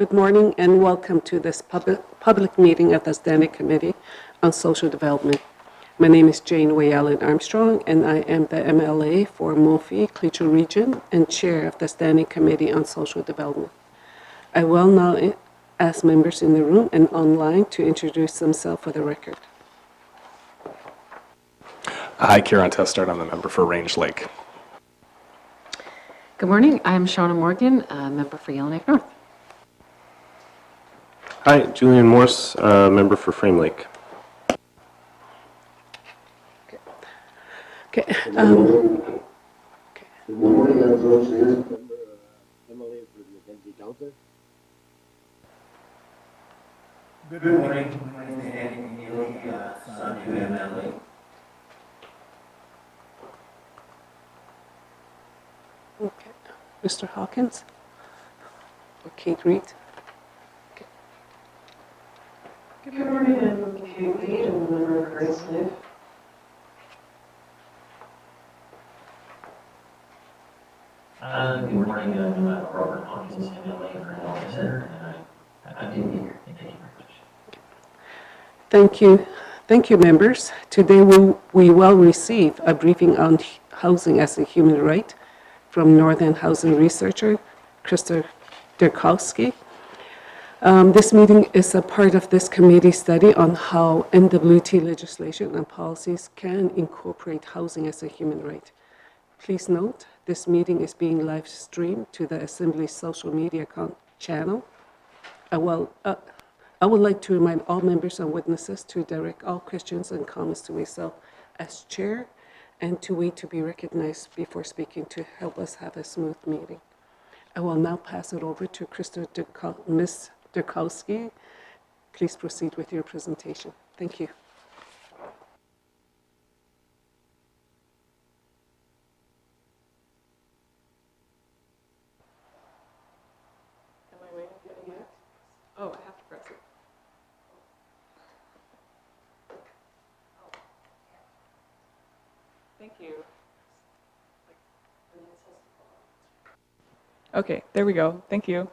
Good morning and welcome to this public meeting of the Standing Committee on Social Development. My name is Jane Way-Allen Armstrong and I am the MLA for Mofi-Cleacher Region and Chair of the Standing Committee on Social Development. I will now ask members in the room and online to introduce themselves for the record. Hi, Kieran Testard. I'm the member for Range Lake. Good morning. I'm Shauna Morgan, a member for Yellowknife North. Hi, Julian Morse, member for Frame Lake. Okay. Good morning, I'm George Leonard, MLA for the Identity Delta. Good morning, my name is Andy McNeely, son to MLA. Okay. Mr. Hawkins or Kate Reed? Okay. Good morning, I'm Kate Reed, I'm a member of Kristel. Good morning, I'm Robert Hawkins, MLA for Health Center, and I'm here. Thank you very much. Thank you. Thank you, members. Today we will receive a briefing on housing as a human right from Northern housing researcher Kristel Derkowski. This meeting is a part of this committee study on how NWT legislation and policies can incorporate housing as a human right. Please note, this meeting is being live streamed to the Assembly's social media channel. I would like to remind all members and witnesses to direct all questions and comments to myself as chair and to wait to be recognized before speaking to help us have a smooth meeting. I will now pass it over to Ms. Derkowski. Please proceed with your presentation. Thank you. Am I waiting for it yet? Oh, I have to press it. Thank you. Okay, there we go. Thank you.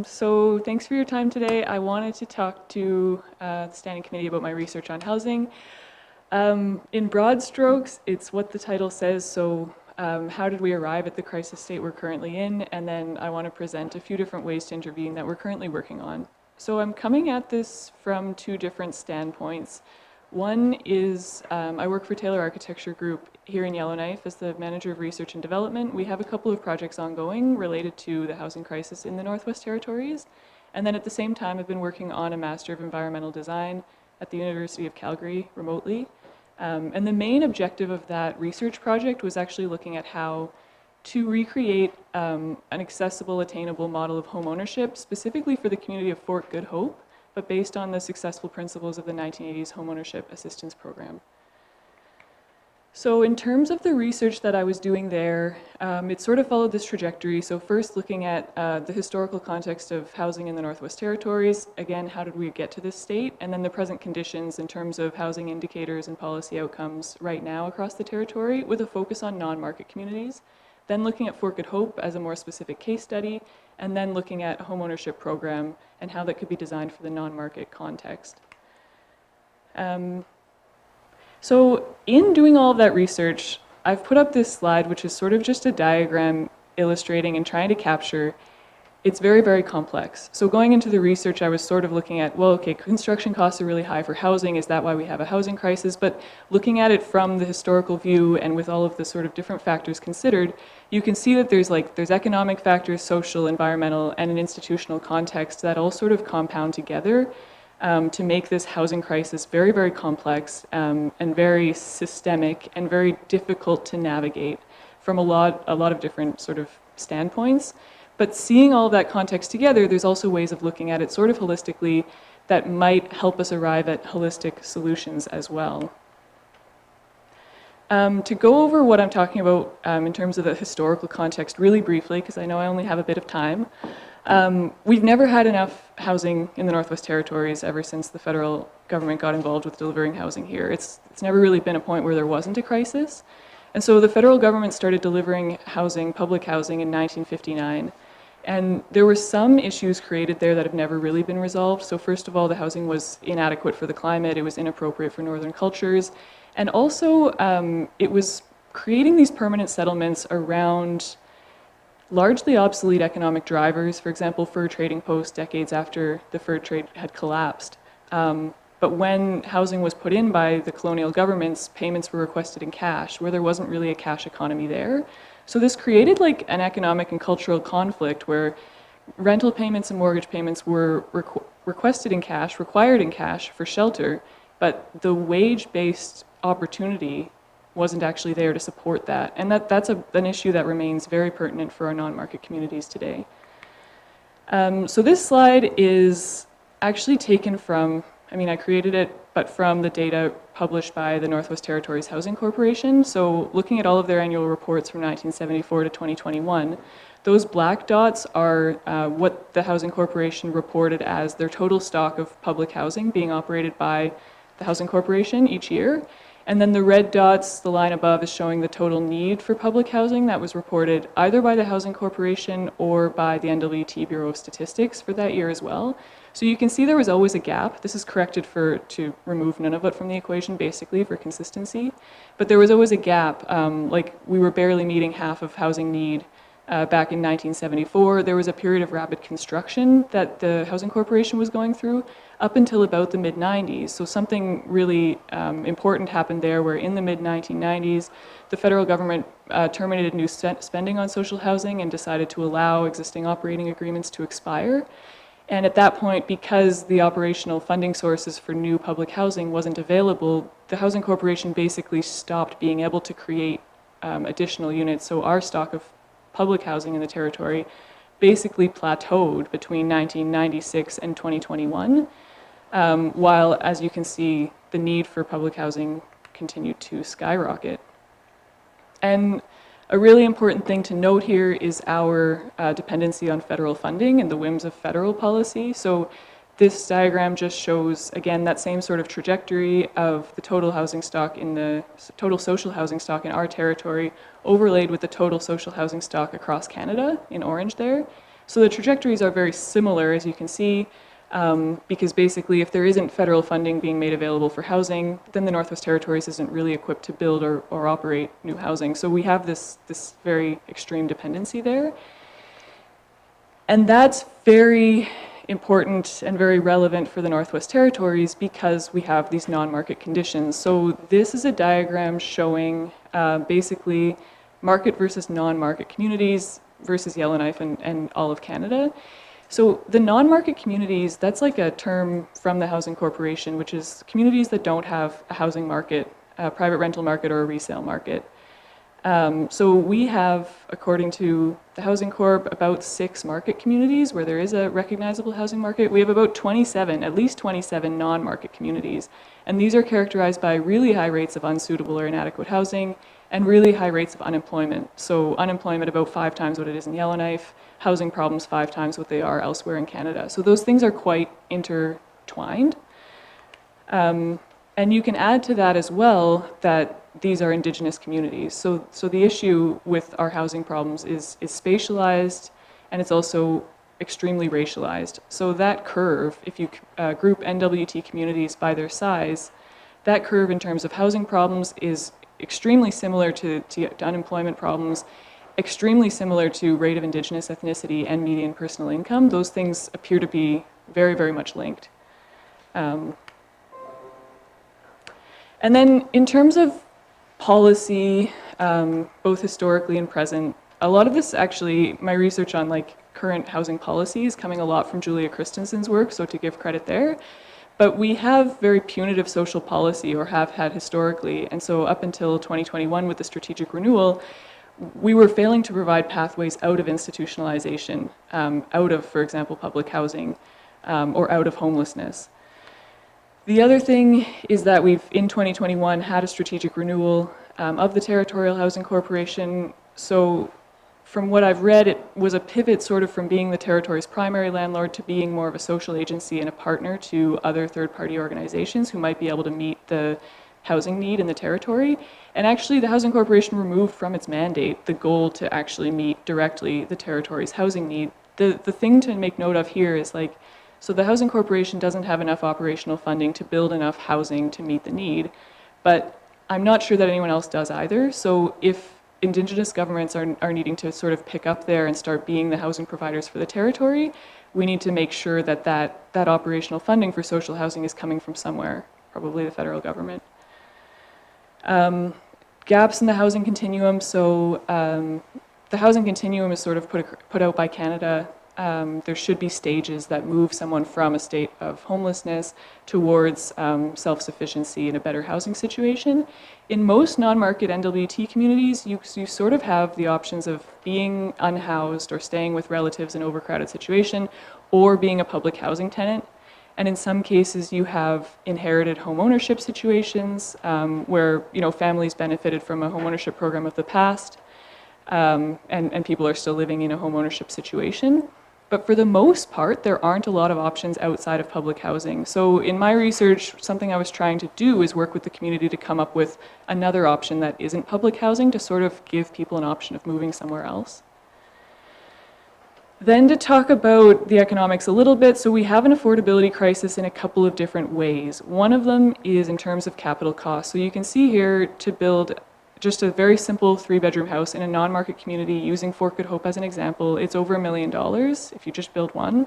So thanks for your time today. I wanted to talk to the Standing Committee about my research on housing. In broad strokes, it's what the title says, so how did we arrive at the crisis state we're currently in, and then I want to present a few different ways to intervene that we're currently working on. So I'm coming at this from two different standpoints. One is I work for Taylor Architecture Group here in Yellowknife as the Manager of Research and Development. We have a couple of projects ongoing related to the housing crisis in the Northwest Territories. And then at the same time, I've been working on a Master of Environmental Design at the University of Calgary remotely. And the main objective of that research project was actually looking at how to recreate an accessible, attainable model of home ownership, specifically for the community of Fort Good Hope, but based on the successful principles of the 1980s Homeownership Assistance Program. So in terms of the research that I was doing there, it sort of followed this trajectory. So first looking at the historical context of housing in the Northwest Territories, again, how did we get to this state? And then the present conditions in terms of housing indicators and policy outcomes right now across the territory with a focus on non-market communities. Then looking at Fort Good Hope as a more specific case study, and then looking at a homeownership program and how that could be designed for the non-market context. So in doing all of that research, I've put up this slide, which is sort of just a diagram illustrating and trying to capture. It's very, very complex. So going into the research, I was sort of looking at, well, okay, construction costs are really high for housing. Is that why we have a housing crisis? But looking at it from the historical view and with all of the sort of different factors considered, you can see that there's economic factors, social, environmental, and an institutional context that all sort of compound together to make this housing crisis very, very complex and very systemic and very difficult to navigate from a lot of different sort of standpoints. But seeing all of that context together, there's also ways of looking at it sort of holistically that might help us arrive at holistic solutions as well. To go over what I'm talking about in terms of the historical context really briefly, because I know I only have a bit of time, we've never had enough housing in the Northwest Territories ever since the federal government got involved with delivering housing here. It's never really been a point where there wasn't a crisis. And so the federal government started delivering housing, public housing, in 1959. And there were some issues created there that have never really been resolved. So first of all, the housing was inadequate for the climate, it was inappropriate for northern cultures, and also it was creating these permanent settlements around largely obsolete economic drivers, for example, fur trading posts decades after the fur trade had collapsed. But when housing was put in by the colonial governments, payments were requested in cash, where there wasn't really a cash economy there. So this created like an economic and cultural conflict where rental payments and mortgage payments were requested in cash, required in cash for shelter, but the wage-based opportunity wasn't actually there to support that. And that's an issue that remains very pertinent for our non-market communities today. So this slide is actually taken from, I mean, I created it, but from the data published by the Northwest Territories Housing Corporation. So looking at all of their annual reports from 1974 to 2021, those black dots are what the Housing Corporation reported as their total stock of public housing being operated by the Housing Corporation each year. And then the red dots, the line above, is showing the total need for public housing that was reported either by the Housing Corporation or by the NWT Bureau of Statistics for that year as well. So you can see there was always a gap. This is corrected to remove none of it from the equation, basically, for consistency. But there was always a gap. Like we were barely meeting half of housing need back in 1974. There was a period of rapid construction that the Housing Corporation was going through up until about the mid-90s. So something really important happened there where in the mid-1990s, the federal government terminated new spending on social housing and decided to allow existing operating agreements to expire. And at that point, because the operational funding sources for new public housing wasn't available, the Housing Corporation basically stopped being able to create additional units. So our stock of public housing in the territory basically plateaued between 1996 and 2021, while, as you can see, the need for public housing continued to skyrocket. And a really important thing to note here is our dependency on federal funding and the whims of federal policy. So this diagram just shows, again, that same sort of trajectory of the total housing stock in the total social housing stock in our territory overlaid with the total social housing stock across Canada in orange there. So the trajectories are very similar, as you can see, because basically if there isn't federal funding being made available for housing, then the Northwest Territories isn't really equipped to build or operate new housing. So we have this very extreme dependency there. And that's very important and very relevant for the Northwest Territories because we have these non-market conditions. So this is a diagram showing basically market versus non-market communities versus Yellowknife and all of Canada. So the non-market communities, that's like a term from the Housing Corporation, which is communities that don't have a housing market, a private rental market or a resale market. So we have, according to the Housing Corp, about 6 market communities where there is a recognizable housing market. We have about 27, at least 27 non-market communities. And these are characterized by really high rates of unsuitable or inadequate housing and really high rates of unemployment. So unemployment about 5 times what it is in Yellowknife, housing problems 5 times what they are elsewhere in Canada. So those things are quite intertwined. And you can add to that as well that these are Indigenous communities. So the issue with our housing problems is spatialized and it's also extremely racialized. So that curve, if you group NWT communities by their size, that curve in terms of housing problems is extremely similar to unemployment problems, extremely similar to rate of Indigenous ethnicity and median personal income. Those things appear to be very, very much linked. And then in terms of policy, both historically and present, a lot of this actually, my research on like current housing policy is coming a lot from Julia Christensen's work, so to give credit there. But we have very punitive social policy, or have had historically, and so up until 2021 with the strategic renewal, we were failing to provide pathways out of institutionalization, out of, for example, public housing, or out of homelessness. The other thing is that we've, in 2021, had a strategic renewal of the Territorial Housing Corporation. So from what I've read, it was a pivot sort of from being the territory's primary landlord to being more of a social agency and a partner to other third-party organizations who might be able to meet the housing need in the territory. And actually, the Housing Corporation removed from its mandate the goal to actually meet directly the territory's housing need the thing to make note of here is like, so the Housing Corporation doesn't have enough operational funding to build enough housing to meet the need, but I'm not sure that anyone else does either. So if Indigenous governments are needing to sort of pick up there and start being the housing providers for the territory, we need to make sure that that operational funding for social housing is coming from somewhere, probably the federal government. Gaps in the housing continuum. So the housing continuum is sort of put out by Canada. There should be stages that move someone from a state of homelessness towards self-sufficiency in a better housing situation. In most non-market NWT communities, you sort of have the options of being unhoused or staying with relatives in an overcrowded situation, or being a public housing tenant. And in some cases, you have inherited home ownership situations where families benefited from a home ownership program of the past, and people are still living in a home ownership situation. But for the most part, there aren't a lot of options outside of public housing. So in my research, something I was trying to do is work with the community to come up with another option that isn't public housing to sort of give people an option of moving somewhere else. Then to talk about the economics a little bit, so we have an affordability crisis in a couple of different ways. One of them is in terms of capital costs. So you can see here, to build just a very simple 3-bedroom house in a non-market community, using Fort Good Hope as an example, it's over $1 million if you just build one.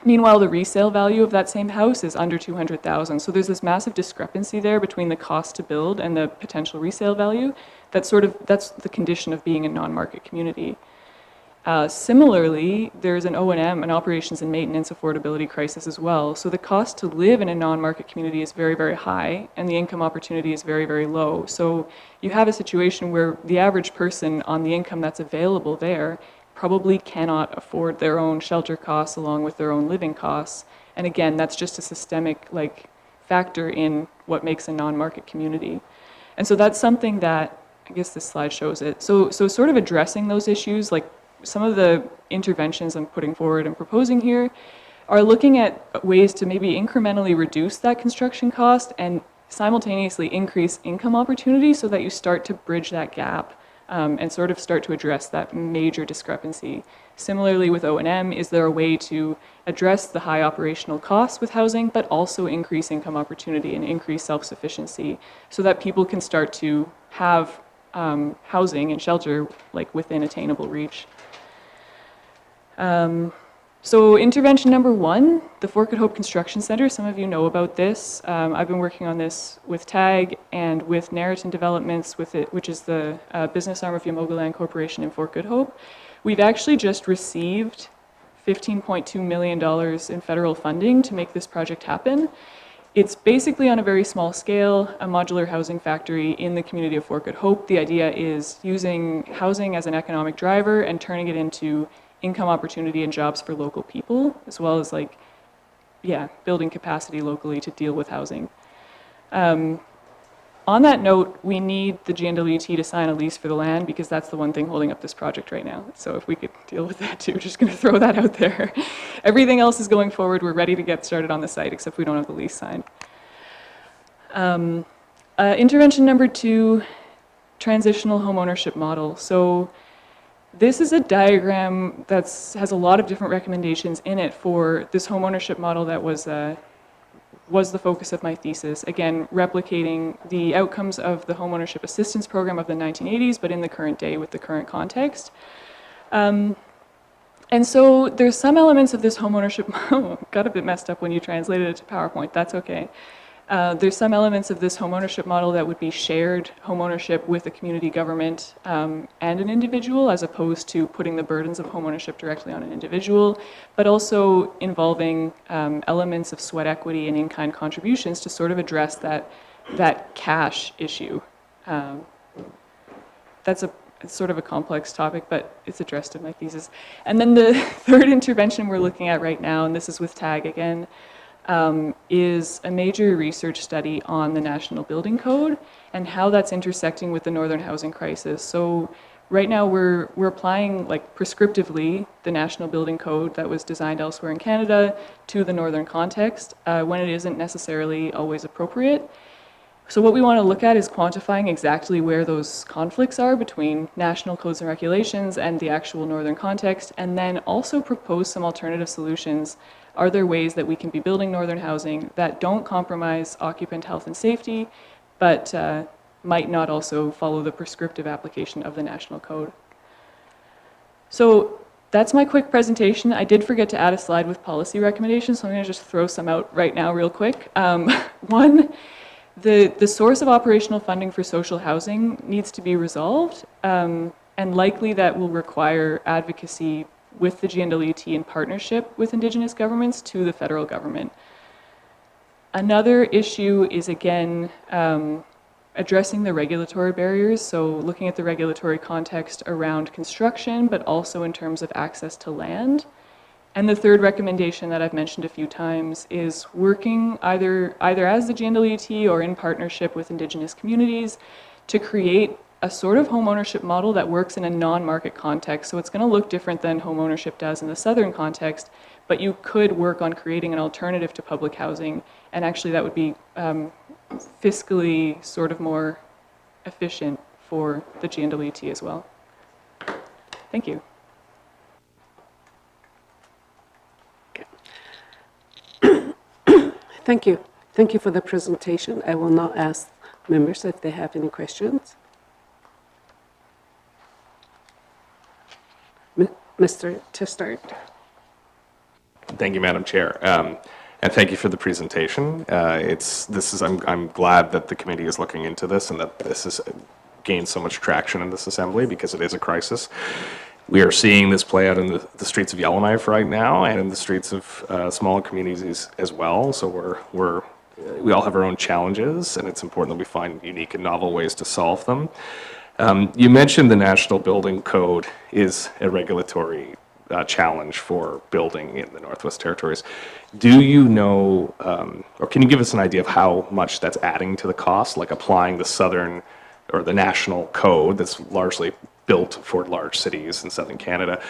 Meanwhile, the resale value of that same house is under $200,000. So there's this massive discrepancy there between the cost to build and the potential resale value. That's the condition of being a non-market community. Similarly, there's an O&M, an operations and maintenance affordability crisis as well. So the cost to live in a non-market community is very, very high, and the income opportunity is very, very low. So you have a situation where the average person on the income that's available there probably cannot afford their own shelter costs along with their own living costs. And again, that's just a systemic factor in what makes a non-market community. And so that's something that, I guess this slide shows it. So sort of addressing those issues, some of the interventions I'm putting forward and proposing here are looking at ways to maybe incrementally reduce that construction cost and simultaneously increase income opportunity so that you start to bridge that gap and sort of start to address that major discrepancy. Similarly with O&M, is there a way to address the high operational costs with housing, but also increase income opportunity and increase self-sufficiency so that people can start to have housing and shelter within attainable reach? So intervention number 1, the Fort Good Hope Construction Center. Some of you know about this. I've been working on this with TAG and with Narraton Developments, which is the business arm of Yamogaland Corporation in Fort Good Hope. We've actually just received $15.2 million in federal funding to make this project happen. It's basically on a very small scale, a modular housing factory in the community of Fort Good Hope. The idea is using housing as an economic driver and turning it into income opportunity and jobs for local people, as well as building capacity locally to deal with housing. On that note, we need the GNWT to sign a lease for the land because that's the one thing holding up this project right now. So if we could deal with that too, just going to throw that out there. Everything else is going forward. We're ready to get started on the site, except we don't have the lease signed. Intervention number 2, transitional home ownership model. So this is a diagram that has a lot of different recommendations in it for this home ownership model that was the focus of my thesis. Again, replicating the outcomes of the home ownership assistance program of the 1980s, but in the current day with the current context. And so there's some elements of this home ownership, got a bit messed up when you translated it to PowerPoint, that's okay. There's some elements of this home ownership model that would be shared home ownership with a community government and an individual, as opposed to putting the burdens of home ownership directly on an individual, but also involving elements of sweat equity and in-kind contributions to sort of address that cash issue. It's sort of a complex topic, but it's addressed in my thesis. And then the third intervention we're looking at right now, and this is with TAG again, is a major research study on the National Building Code and how that's intersecting with the Northern housing crisis. So right now we're applying prescriptively the National Building Code that was designed elsewhere in Canada to the Northern context when it isn't necessarily always appropriate. So what we want to look at is quantifying exactly where those conflicts are between national codes and regulations and the actual northern context, and then also propose some alternative solutions. Are there ways that we can be building northern housing that don't compromise occupant health and safety, but might not also follow the prescriptive application of the national code? So that's my quick presentation. I did forget to add a slide with policy recommendations, so I'm going to just throw some out right now real quick. One, the source of operational funding for social housing needs to be resolved, and likely that will require advocacy with the GNWT in partnership with Indigenous governments to the federal government. Another issue is, again, addressing the regulatory barriers, so looking at the regulatory context around construction, but also in terms of access to land. And the third recommendation that I've mentioned a few times is working either as the GNWT or in partnership with Indigenous communities to create a sort of home ownership model that works in a non-market context. So it's going to look different than home ownership does in the southern context, but you could work on creating an alternative to public housing, and actually that would be fiscally sort of more efficient for the GNWT as well. Thank you. Thank you. Thank you for the presentation. I will now ask members if they have any questions. Mr. Testart. Thank you, Madam Chair. And thank you for the presentation. I'm glad that the committee is looking into this and that this has gained so much traction in this assembly because it is a crisis. We are seeing this play out in the streets of Yellowknife right now and in the streets of smaller communities as well. So we all have our own challenges, and it's important that we find unique and novel ways to solve them. You mentioned the National Building Code is a regulatory challenge for building in the Northwest Territories. Do you know, or can you give us an idea of how much that's adding to the cost, like applying the Southern or the national code that's largely built for large cities in Southern Canada,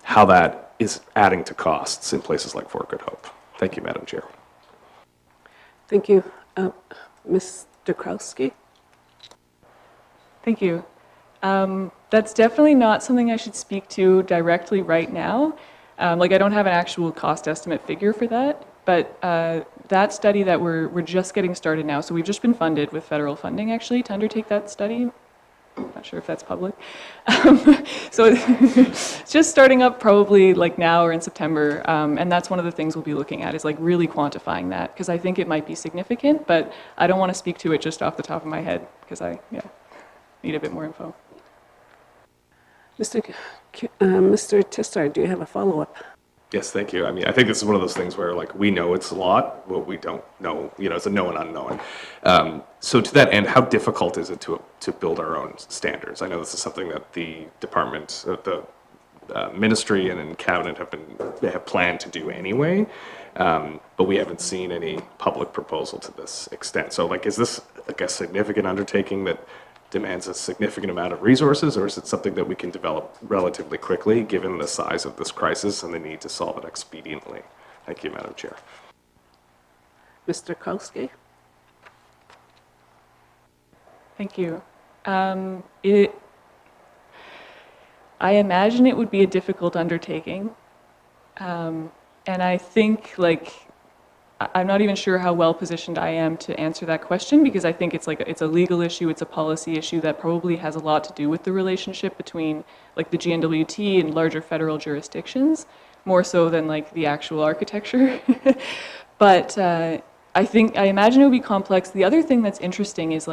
how that is adding to costs in places like Fort Good Hope? Thank you, Madam Chair. Thank you. Ms. Derkowski? Thank you. That's definitely not something I should speak to directly right now. I don't have an actual cost estimate figure for that, but that study that we're just getting started now, so we've just been funded with federal funding actually to undertake that study. I'm not sure if that's public. So it's just starting up probably now or in September, and that's one of the things we'll be looking at is really quantifying that, because I think it might be significant, but I don't want to speak to it just off the top of my head because I need a bit more info. Mr. Testart, do you have a follow-up? Yes, thank you. I mean, I think this is one of those things where we know it's a lot, but we don't know, it's a known unknown. So to that end, how difficult is it to build our own standards? I know this is something that the department, the ministry and in cabinet have planned to do anyway, but we haven't seen any public proposal to this extent. So is this a significant undertaking that demands a significant amount of resources, or is it something that we can develop relatively quickly given the size of this crisis and the need to solve it expediently? Thank you, Madam Chair. Mr. Derkowski? Thank you. I imagine it would be a difficult undertaking, and I think I'm not even sure how well positioned I am to answer that question, because I think it's a legal issue, it's a policy issue that probably has a lot to do with the relationship between the GNWT and larger federal jurisdictions, more so than the actual architecture. But I imagine it would be complex. The other thing that's interesting is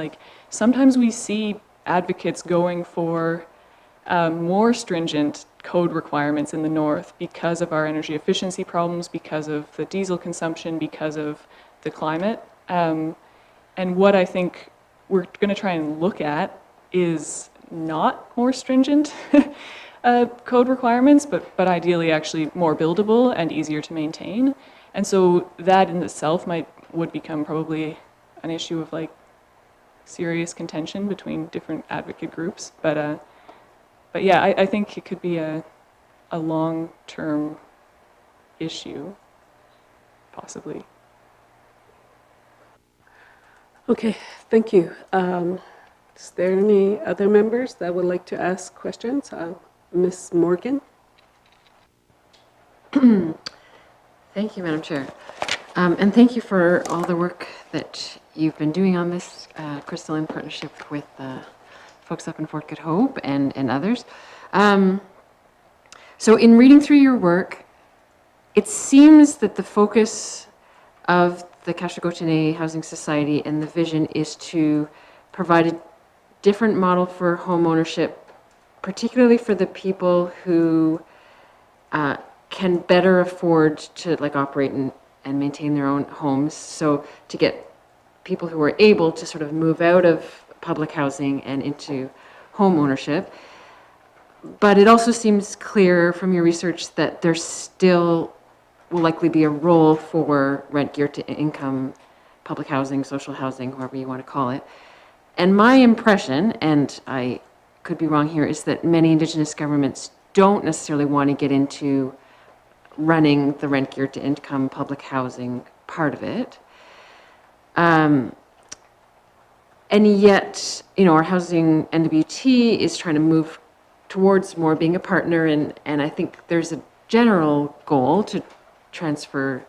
sometimes we see advocates going for more stringent code requirements in the north because of our energy efficiency problems, because of the diesel consumption, because of the climate. And what I think we're going to try and look at is not more stringent code requirements, but ideally actually more buildable and easier to maintain. And so that in itself would become probably an issue of serious contention between different advocate groups. But yeah, I think it could be a long-term issue, possibly. Okay, thank you. Is there any other members that would like to ask questions? Ms. Morgan? Thank you, Madam Chair. And thank you for all the work that you've been doing on this, Kristel, in partnership with folks up in Fort Good Hope and others. So in reading through your work, it seems that the focus of the Kashugochene Housing Society and the vision is to provide a different model for home ownership, particularly for the people who can better afford to operate and maintain their own homes. So to get people who are able to sort of move out of public housing and into home ownership. But it also seems clear from your research that there still will likely be a role for rent geared to income, public housing, social housing, however you want to call it. And my impression, and I could be wrong here, is that many Indigenous governments don't necessarily want to get into running the rent geared to income public housing part of it. And yet, our housing NWT is trying to move towards more being a partner, and I think there's a general goal to transfer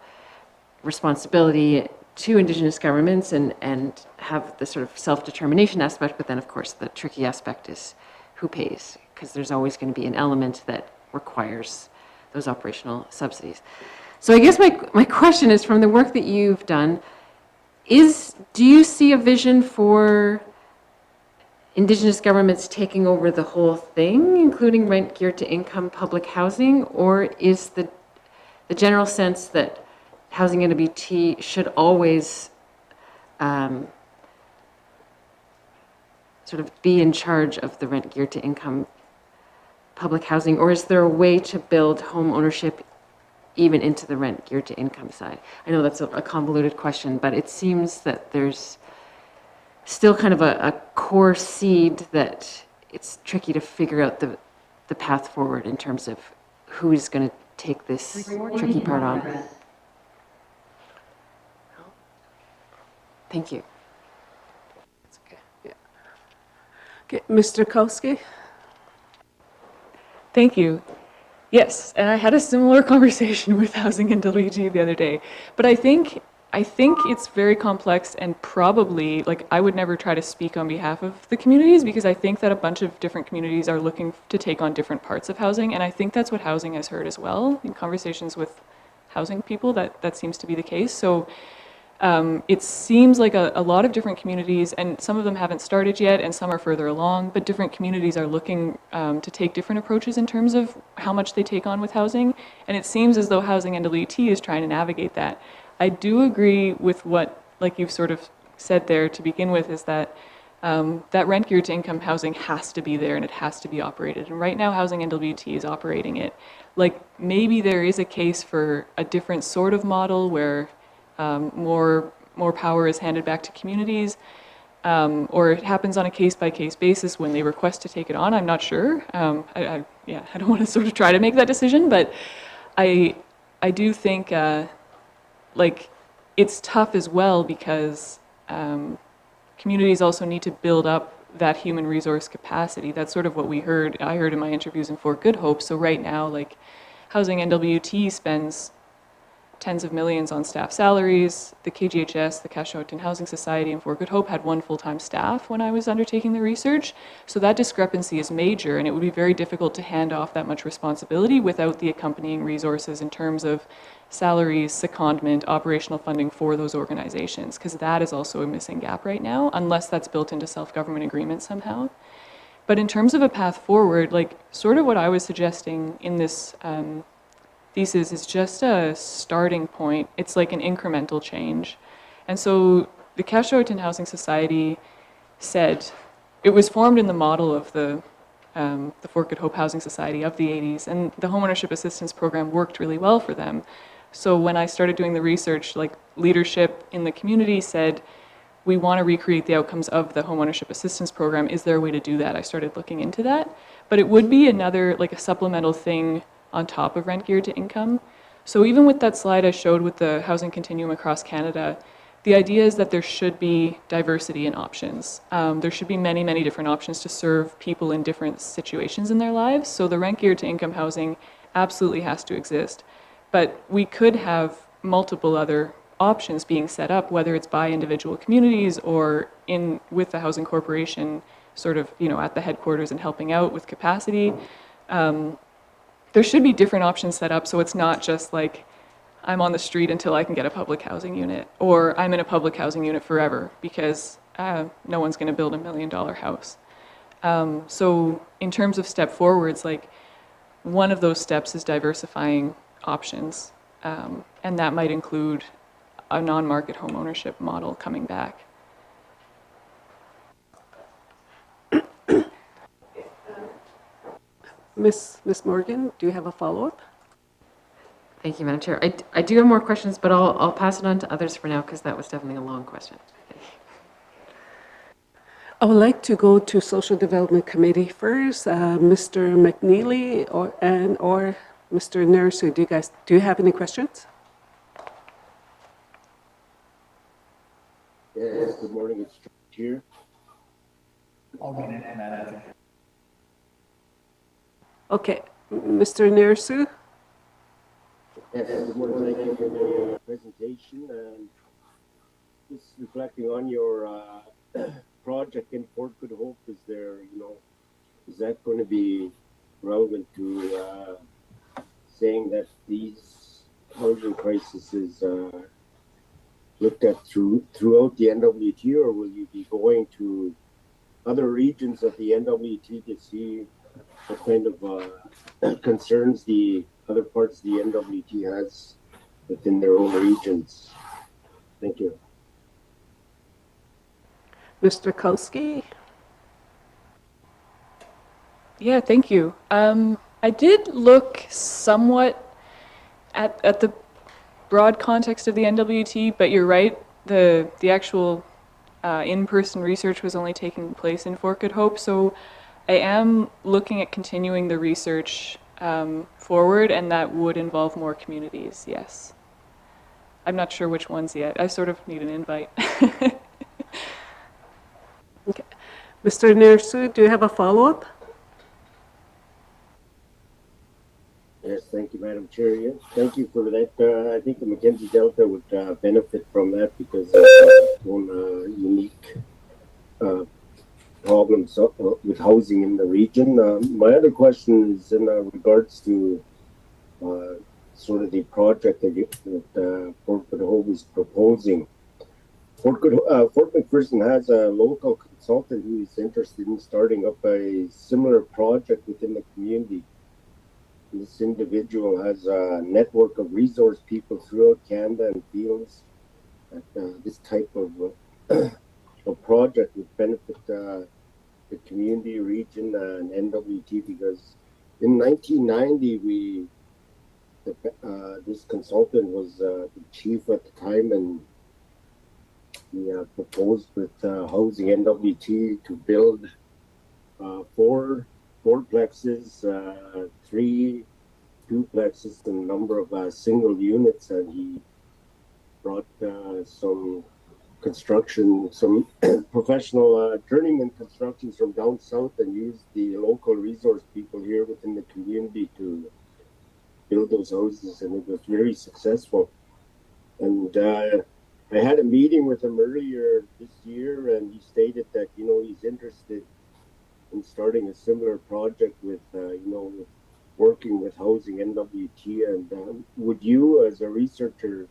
responsibility to Indigenous governments and have the sort of self-determination aspect, but then of course the tricky aspect is who pays, because there's always going to be an element that requires those operational subsidies. So I guess my question is, from the work that you've done, do you see a vision for Indigenous governments taking over the whole thing, including rent geared to income public housing, or is the general sense that housing NWT should always sort of be in charge of the rent geared to income public housing, or is there a way to build home ownership even into the rent geared to income side? I know that's a convoluted question, but it seems that there's still kind of a core seed that it's tricky to figure out the path forward in terms of who is going to take this tricky part on. Thank you. Okay, yeah. Okay, Mr. Derkowski? Thank you. Yes, and I had a similar conversation with housing and WG the other day, but I think it's very complex, and probably, I would never try to speak on behalf of the communities, because I think that a bunch of different communities are looking to take on different parts of housing, and I think that's what housing has heard as well in conversations with housing people, that seems to be the case. So it seems like a lot of different communities, and some of them haven't started yet and some are further along, but different communities are looking to take different approaches in terms of how much they take on with housing, and it seems as though housing NWT is trying to navigate that. I do agree with what, you've sort of said there to begin with, is that that rent geared to income housing has to be there and it has to be operated. And right now, housing NWT is operating it. Maybe there is a case for a different sort of model where more power is handed back to communities, or it happens on a case-by-case basis when they request to take it on. I'm not sure. I don't want to sort of try to make that decision, but I do think it's tough as well, because communities also need to build up that human resource capacity. That's sort of what I heard in my interviews in Fort Good Hope. So right now, housing NWT spends tens of millions on staff salaries. The KGHS, the Kashugochene Housing Society in Fort Good Hope, had one full-time staff when I was undertaking the research. So that discrepancy is major, and it would be very difficult to hand off that much responsibility without the accompanying resources in terms of salaries, secondment, operational funding for those organizations, because that is also a missing gap right now, unless that's built into self-government agreements somehow. But in terms of a path forward, sort of what I was suggesting in this thesis is just a starting point. It's like an incremental change. And so the Kashugochene Housing Society said, it was formed in the model of the Fort Good Hope Housing Society of the 80s, and the homeownership assistance program worked really well for them. So when I started doing the research, leadership in the community said, we want to recreate the outcomes of the homeownership assistance program. Is there a way to do that? I started looking into that. But it would be another, a supplemental thing on top of rent geared to income. So even with that slide I showed with the housing continuum across Canada, the idea is that there should be diversity in options. There should be many, many different options to serve people in different situations in their lives. So the rent geared to income housing absolutely has to exist. But we could have multiple other options being set up, whether it's by individual communities or in with the housing corporation, sort of, you know, at the headquarters and helping out with capacity. There should be different options set up, so it's not just like I'm on the street until I can get a public housing unit, or I'm in a public housing unit forever because no one's going to build $1 million house. So in terms of step forwards, like one of those steps is diversifying options, and that might include a non-market home ownership model coming back. Ms. Morgan, do you have a follow-up? Thank you, Madam Chair. I do have more questions, but I'll pass it on to others for now because that was definitely a long question. I would like to go to Social Development Committee first. Mr. McNeely or Mr. Nursu, do you have any questions? Yes, good morning, it's George here. Okay, Mr. Nursu? Yes, good morning, thank you for the presentation, and just reflecting on your project in Fort Good Hope, is there, is that going to be relevant to saying that these housing crises is looked at throughout the NWT, or will you be going to other regions of the NWT to see what kind of concerns the other parts of the NWT has within their own regions? Thank you. Mr. Derkowski? Yeah, thank you. I did look somewhat at the broad context of the NWT, but you're right, the actual in-person research was only taking place in Fort Good Hope, so I am looking at continuing the research forward, and that would involve more communities, yes. I'm not sure which ones yet. I sort of need an invite. Okay. Mr. Nursu, do you have a follow-up? Yes, thank you, Madam Chair. Yes, thank you for that. I think the Mackenzie Delta would benefit from that because of its own unique problems with housing in the region. My other question is in regards to sort of the project that Fort Good Hope is proposing. Fort McPherson has a local consultant who is interested in starting up a similar project within the community. This individual has a network of resource people throughout Canada and feels that this type of a project would benefit the community, region, and NWT, because in 1990 this consultant was the chief at the time, and he proposed with Housing NWT to build 4 fourplexes, 3 duplexes, and a number of single units, and he brought some professional journeyman constructions from down south and used the local resource people here within the community to build those houses, and it was very successful. And I had a meeting with him earlier this year, and he stated that he's interested in starting a similar project with working with Housing NWT. And would you, as a researcher,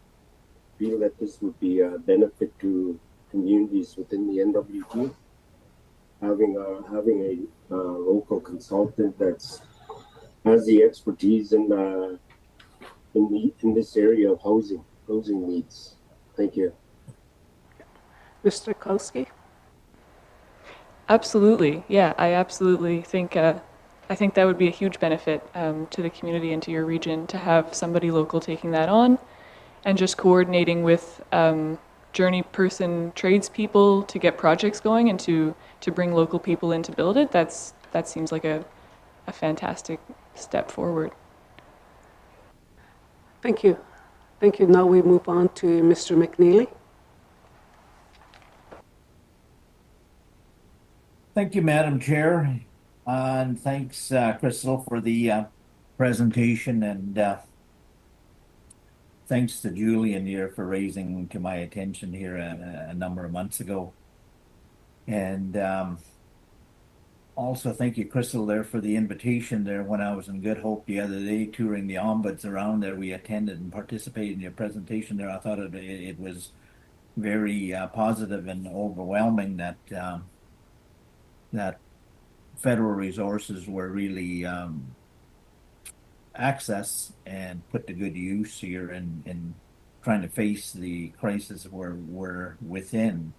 feel that this would be a benefit to communities within the NWT, having a local consultant that has the expertise in this area of housing needs? Thank you. Mr. Derkowski? Absolutely, yeah, I absolutely think I think that would be a huge benefit to the community and to your region to have somebody local taking that on, and just coordinating with journey person tradespeople to get projects going and to bring local people in to build it. That seems like a fantastic step forward. Thank you. Thank you. Now we move on to Mr. McNeely. Thank you, Madam Chair. And thanks, Kristel, for the presentation. And thanks to Julian here for raising to my attention here a number of months ago. And also thank you, Kristel, there for the invitation there when I was in Good Hope the other day touring the ombuds around there. We attended and participated in your presentation there. I thought it was very positive and overwhelming that that federal resources were really accessed and put to good use here in trying to face the crisis we're within.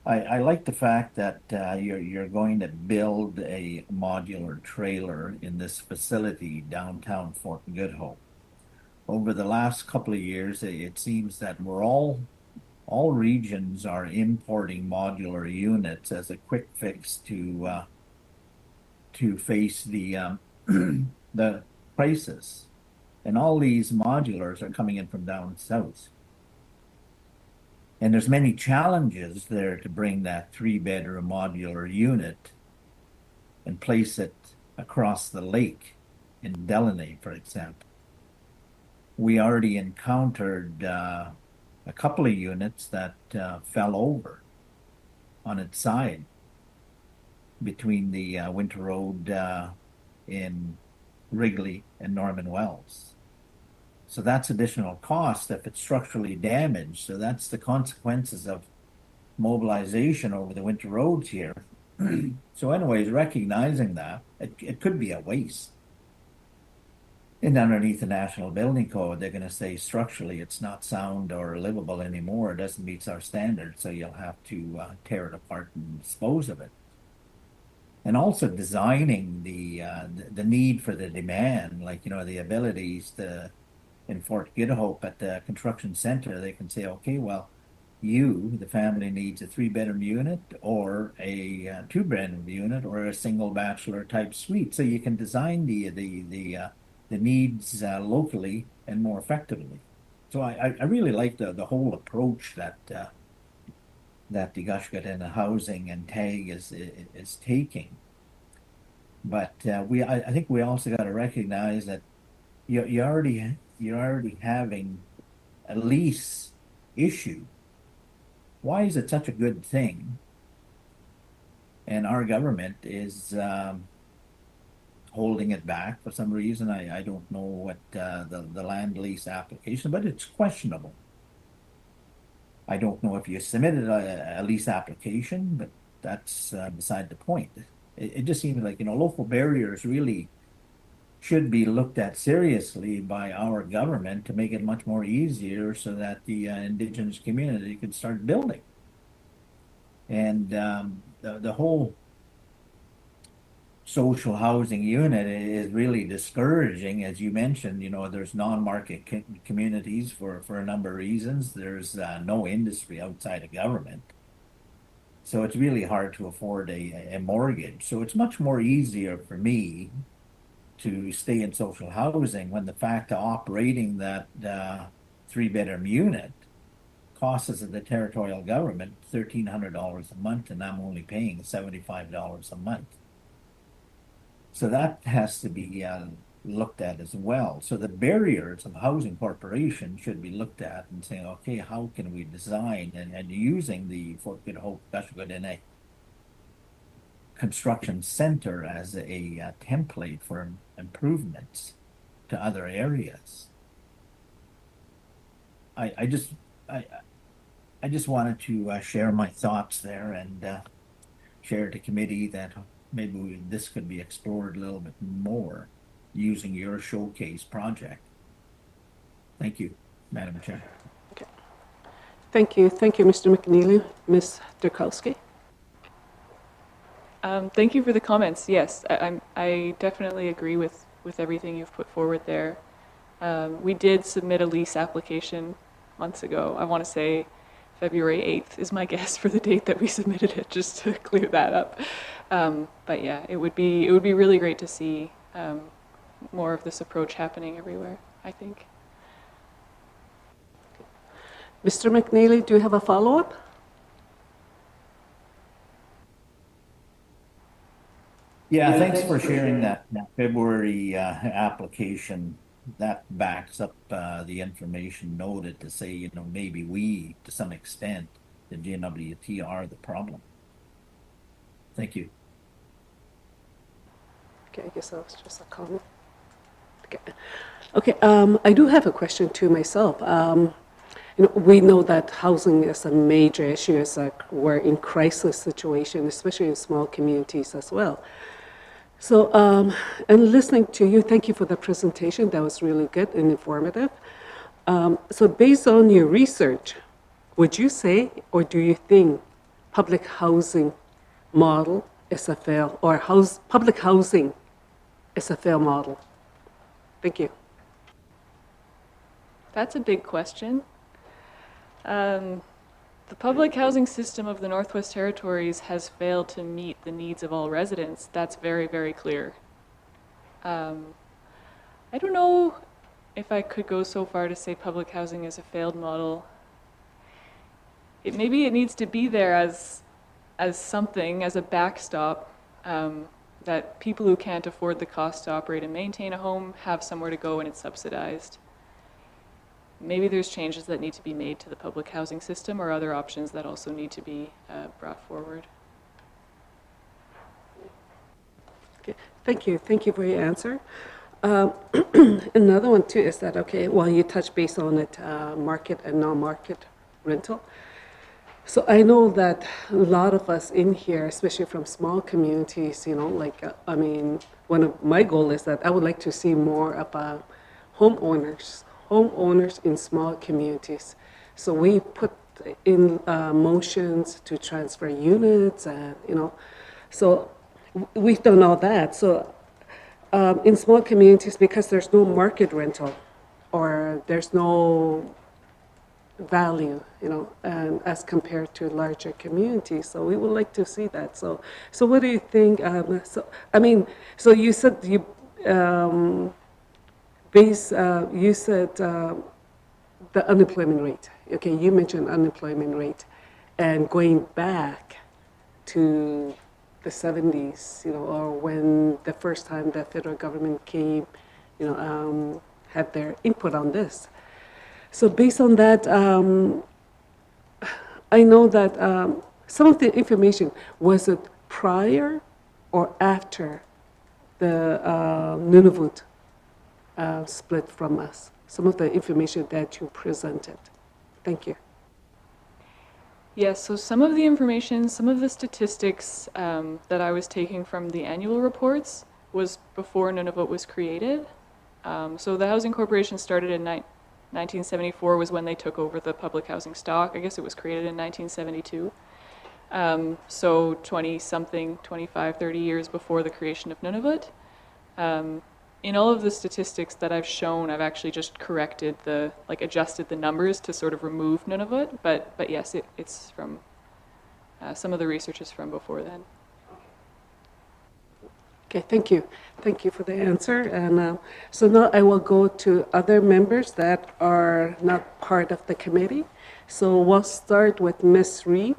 I like the fact that you're going to build a modular trailer in this facility downtown Fort Good Hope. Over the last couple of years, it seems that all regions are importing modular units as a quick fix to face the the crisis, and all these modulars are coming in from down south. And there's many challenges there to bring that 3-bedroom modular unit and place it across the lake in Delaney, for example. We already encountered a couple of units that fell over on its side between the Winter Road in Wrigley and Norman Wells. So that's additional cost if it's structurally damaged. So that's the consequences of mobilization over the winter roads here. So anyways, recognizing that, it could be a waste. And underneath the National Building Code, they're going to say structurally it's not sound or livable anymore. It doesn't meet our standards, so you'll have to tear it apart and dispose of it. And also designing the need for the demand, like, you know, the abilities to, in Fort Good Hope at the construction center, they can say, okay, well, the family needs a 3-bedroom unit or a 2-bedroom unit or a single bachelor type suite. So you can design the needs locally and more effectively. So I really like the whole approach that the Gashgadena Housing and TAG is taking. But I think we also got to recognize that you're already having a lease issue. Why is it such a good thing? And our government is holding it back for some reason. I don't know what the land lease application, but it's questionable. I don't know if you submitted a lease application, but that's beside the point. It just seems like, you know, local barriers really should be looked at seriously by our government to make it much more easier so that the indigenous community could start building. And the whole social housing unit is really discouraging. As you mentioned, you know, there's non-market communities for a number of reasons. There's no industry outside of government. So it's really hard to afford a mortgage. So it's much more easier for me to stay in social housing when the fact of operating that 3-bedroom unit costs us at the territorial government $1,300 a month, and I'm only paying $75 a month. So that has to be looked at as well. So the barriers of housing corporation should be looked at and saying, okay, how can we design and using the Fort Good Hope Gashgadena Construction Center as a template for improvements to other areas. I just wanted to share my thoughts there and share to committee that maybe this could be explored a little bit more using your showcase project. Thank you, Madam Chair. Okay. Thank you, Mr. McNeely. Ms. Derkowski. Thank you for the comments. Yes, I definitely agree with everything you've put forward there. We did submit a lease application months ago. I want to say February 8th is my guess for the date that we submitted it, just to clear that up. But yeah, it would be really great to see more of this approach happening everywhere, I think. Mr. McNeely, do you have a follow-up? Yeah, thanks for sharing that February application. That backs up the information noted to say, maybe we, to some extent, the GNWT are the problem. Thank you. Okay, I guess that was just a comment. Okay, I do have a question too myself. We know that housing is a major issue. It's like we're in crisis situation, especially in small communities as well. So, and listening to you, thank you for the presentation. That was really good and informative. So based on your research, would you say, or do you think public housing model is a fail, or public housing is a fail model? Thank you. That's a big question. The public housing system of the Northwest Territories has failed to meet the needs of all residents. That's very, very clear. I don't know if I could go so far to say public housing is a failed model. Maybe it needs to be there as something, as a backstop, that people who can't afford the cost to operate and maintain a home have somewhere to go and it's subsidized. Maybe there's changes that need to be made to the public housing system or other options that also need to be brought forward. Okay. Thank you. Thank you for your answer. Another one too is that, okay, well, you touched base on it, market and non-market rental. So I know that a lot of us in here, especially from small communities, I mean, one of my goals is that I would like to see more about homeowners in small communities. So we put in motions to transfer units and, so we've done all that. So in small communities, because there's no market rental or there's no value, and as compared to larger communities. So we would like to see that. So what do you think? So you said you said the unemployment rate. Okay, you mentioned unemployment rate, and going back to the 70s, or when the first time the federal government came, had their input on this. So based on that, I know that some of the information, was it prior or after the Nunavut split from us? Some of the information that you presented. Thank you. Yes, so some of the information, some of the statistics that I was taking from the annual reports was before Nunavut was created. So the Housing Corporation started in 1974 was when they took over the public housing stock. I guess it was created in 1972. So 20-something, 25, 30 years before the creation of Nunavut. In all of the statistics that I've shown, I've actually just corrected adjusted the numbers to sort of remove Nunavut. But yes, it's from, some of the research is from before then. Okay, thank you. Thank you for the answer. And so now I will go to other members that are not part of the committee. So we'll start with Ms. Reed.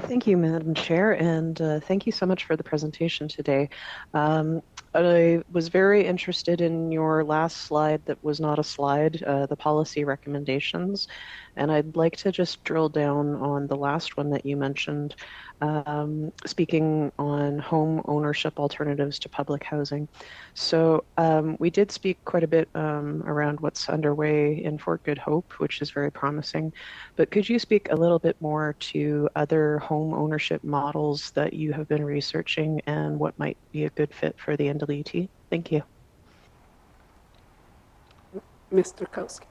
Thank you, Madam Chair, and thank you so much for the presentation today. I was very interested in your last slide that was not a slide, the policy recommendations, and I'd like to just drill down on the last one that you mentioned, speaking on home ownership alternatives to public housing. So we did speak quite a bit around what's underway in Fort Good Hope, which is very promising, but could you speak a little bit more to other home ownership models that you have been researching and what might be a good fit for the NWT? Thank you. Ms. Derkowski.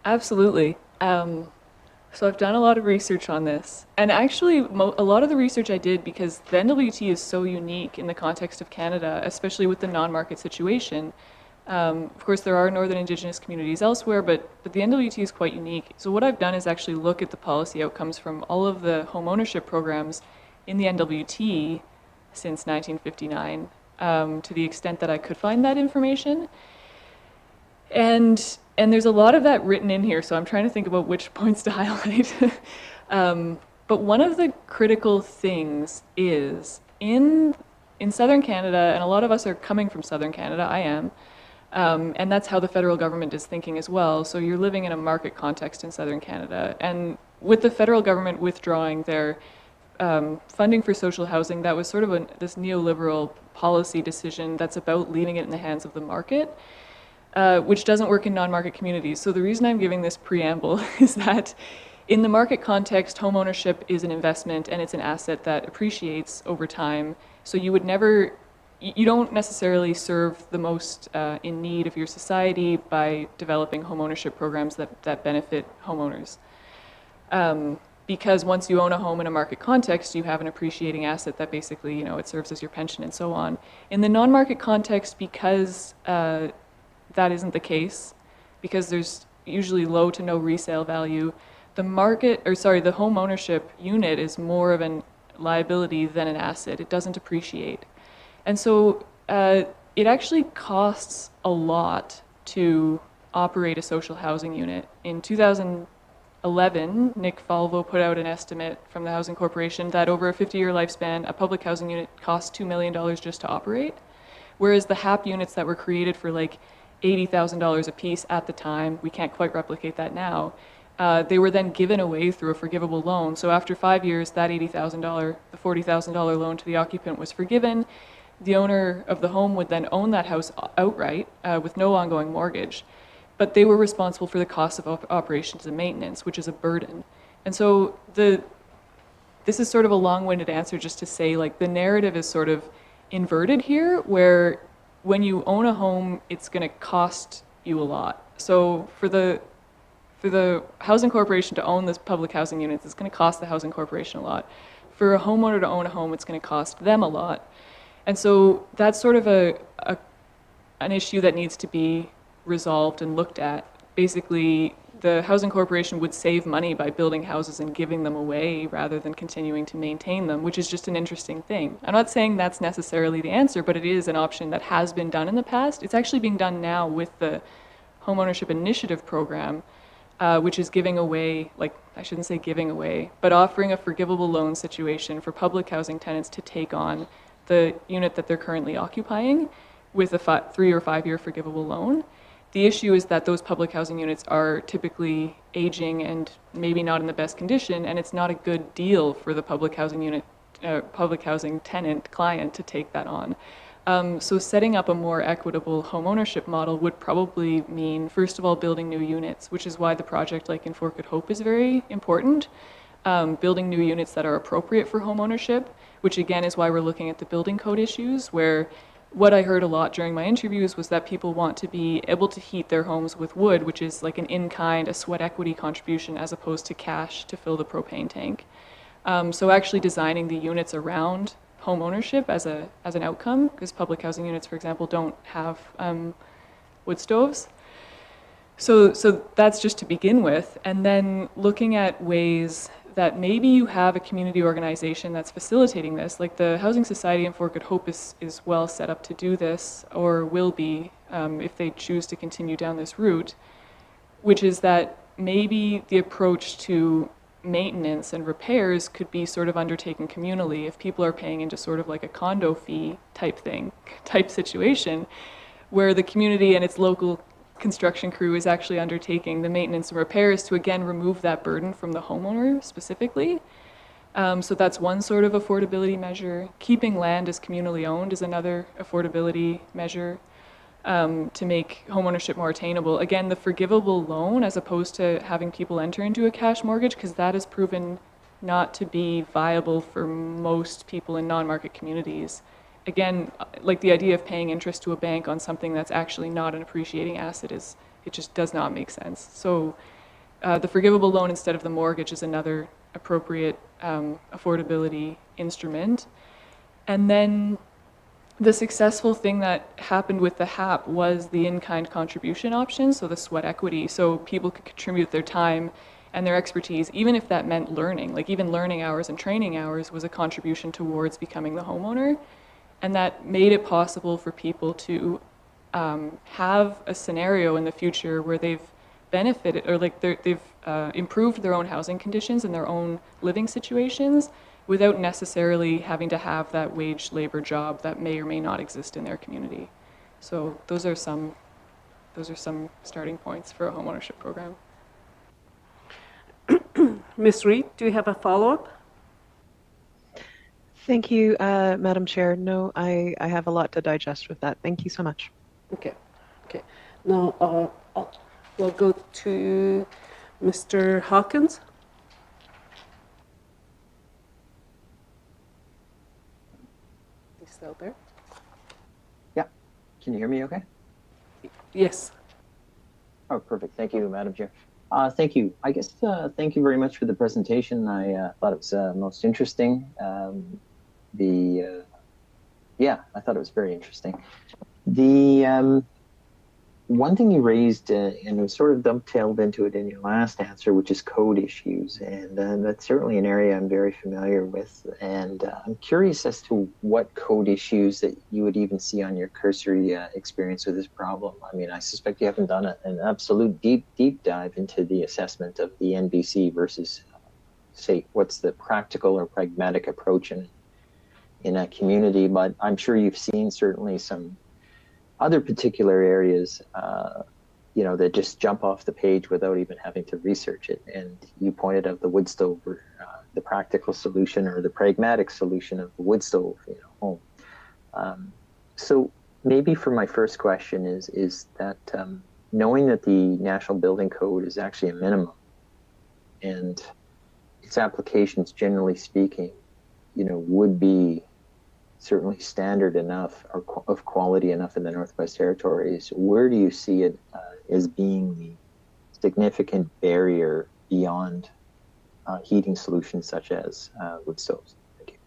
Absolutely. So I've done a lot of research on this. And actually, a lot of the research I did because the NWT is so unique in the context of Canada, especially with the non-market situation. Of course, there are Northern Indigenous communities elsewhere, but the NWT is quite unique. So what I've done is actually look at the policy outcomes from all of the home ownership programs in the NWT since 1959, to the extent that I could find that information. And there's a lot of that written in here, so I'm trying to think about which points to highlight. But one of the critical things is in Southern Canada, and a lot of us are coming from Southern Canada, I am, and that's how the federal government is thinking as well. So you're living in a market context in Southern Canada. And with the federal government withdrawing their funding for social housing, that was sort of this neoliberal policy decision that's about leaving it in the hands of the market, which doesn't work in non-market communities. So the reason I'm giving this preamble is that in the market context, home ownership is an investment and it's an asset that appreciates over time. So you would never, you don't necessarily serve the most in need of your society by developing home ownership programs that benefit homeowners. Because once you own a home in a market context, you have an appreciating asset that basically, you know, it serves as your pension and so on. In the non-market context, because that isn't the case, because there's usually low to no resale value, the home ownership unit is more of a liability than an asset. It doesn't appreciate. And so it actually costs a lot to operate a social housing unit. In 2011, Nick Falvo put out an estimate from the Housing Corporation that over a 50-year lifespan, a public housing unit costs $2 million just to operate, whereas the HAP units that were created for like $80,000 a piece at the time, we can't quite replicate that now, they were then given away through a forgivable loan. So after 5 years, that $80,000, the $40,000 loan to the occupant was forgiven. The owner of the home would then own that house outright with no ongoing mortgage. But they were responsible for the cost of operations and maintenance, which is a burden. And so this is sort of a long-winded answer just to say, like, the narrative is sort of inverted here, where when you own a home, it's going to cost you a lot. So for the Housing Corporation to own this public housing units, it's going to cost the Housing Corporation a lot. For a homeowner to own a home, it's going to cost them a lot. And so that's sort of an issue that needs to be resolved and looked at. Basically, the Housing Corporation would save money by building houses and giving them away rather than continuing to maintain them, which is just an interesting thing. I'm not saying that's necessarily the answer, but it is an option that has been done in the past. It's actually being done now with the Homeownership Initiative Program, which is giving away, like, I shouldn't say giving away, but offering a forgivable loan situation for public housing tenants to take on the unit that they're currently occupying with a 3 or 5 year forgivable loan. The issue is that those public housing units are typically aging and maybe not in the best condition, and it's not a good deal for the public housing tenant client to take that on. So setting up a more equitable home ownership model would probably mean, first of all, building new units, which is why the project like in Fort Good Hope is very important. Building new units that are appropriate for home ownership, which again is why we're looking at the building code issues, where what I heard a lot during my interviews was that people want to be able to heat their homes with wood, which is like an in-kind, a sweat equity contribution, as opposed to cash to fill the propane tank. So actually designing the units around home ownership as an outcome, because public housing units, for example, don't have wood stoves. So that's just to begin with, and then looking at ways that maybe you have a community organization that's facilitating this, like the Housing Society in Fort Good Hope is well set up to do this, or will be if they choose to continue down this route, which is that maybe the approach to maintenance and repairs could be sort of undertaken communally if people are paying into sort of like a condo fee type situation, where the community and its local construction crew is actually undertaking the maintenance and repairs to again remove that burden from the homeowner specifically. So that's one sort of affordability measure. Keeping land as communally owned is another affordability measure to make homeownership more attainable. Again, the forgivable loan as opposed to having people enter into a cash mortgage, because that has proven not to be viable for most people in non-market communities. Again, like the idea of paying interest to a bank on something that's actually not an appreciating asset it just does not make sense. So the forgivable loan instead of the mortgage is another appropriate affordability instrument. And then the successful thing that happened with the HAP was the in-kind contribution option, so the sweat equity. So people could contribute their time and their expertise, even if that meant learning, like even learning hours and training hours was a contribution towards becoming the homeowner. And that made it possible for people to have a scenario in the future where they've benefited, or like they've improved their own housing conditions and their own living situations without necessarily having to have that wage labor job that may or may not exist in their community. So those are some starting points for a homeownership program. Ms. Reid, do you have a follow-up? Thank you, Madam Chair. No, I have a lot to digest with that. Thank you so much. Okay. Okay. Now we'll go to Mr. Hawkins. He's still there? Yeah. Can you hear me okay? Yes. Oh, perfect. Thank you, Madam Chair. Thank you. I guess thank you very much for the presentation. I thought it was most interesting. Yeah, I thought it was very interesting. The one thing you raised, and it was sort of dovetailed into it in your last answer, which is code issues. And that's certainly an area I'm very familiar with. And I'm curious as to what code issues that you would even see on your cursory experience with this problem. I mean, I suspect you haven't done an absolute deep dive into the assessment of the NBC versus, say, what's the practical or pragmatic approach in a community. But I'm sure you've seen certainly some other particular areas, that just jump off the page without even having to research it. And you pointed out the wood stove, or the practical solution or the pragmatic solution of the wood stove, home. So maybe for my first question is that knowing that the National Building Code is actually a minimum, and its applications, generally speaking, would be certainly standard enough or of quality enough in the Northwest Territories, where do you see it as being the significant barrier beyond heating solutions such as wood stoves? Thank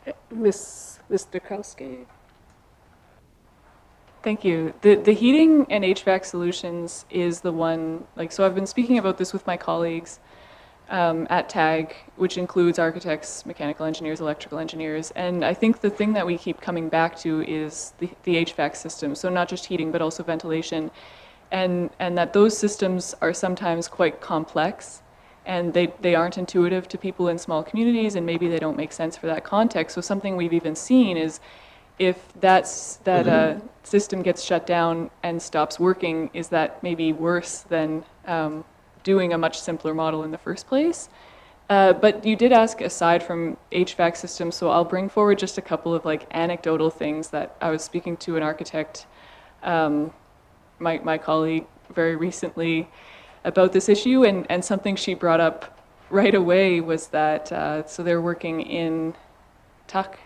you. Ms. Derkowski. Thank you. The heating and HVAC solutions is the one, so I've been speaking about this with my colleagues at TAG, which includes architects, mechanical engineers, electrical engineers. And I think the thing that we keep coming back to is the HVAC system. So not just heating, but also ventilation. And that those systems are sometimes quite complex, and they aren't intuitive to people in small communities, and maybe they don't make sense for that context. So something we've even seen is if that system gets shut down and stops working, is that maybe worse than doing a much simpler model in the first place. But you did ask aside from HVAC systems, so I'll bring forward just a couple of anecdotal things that I was speaking to an architect, my colleague, very recently about this issue, and something she brought up right away was that, so they're working in Tuck.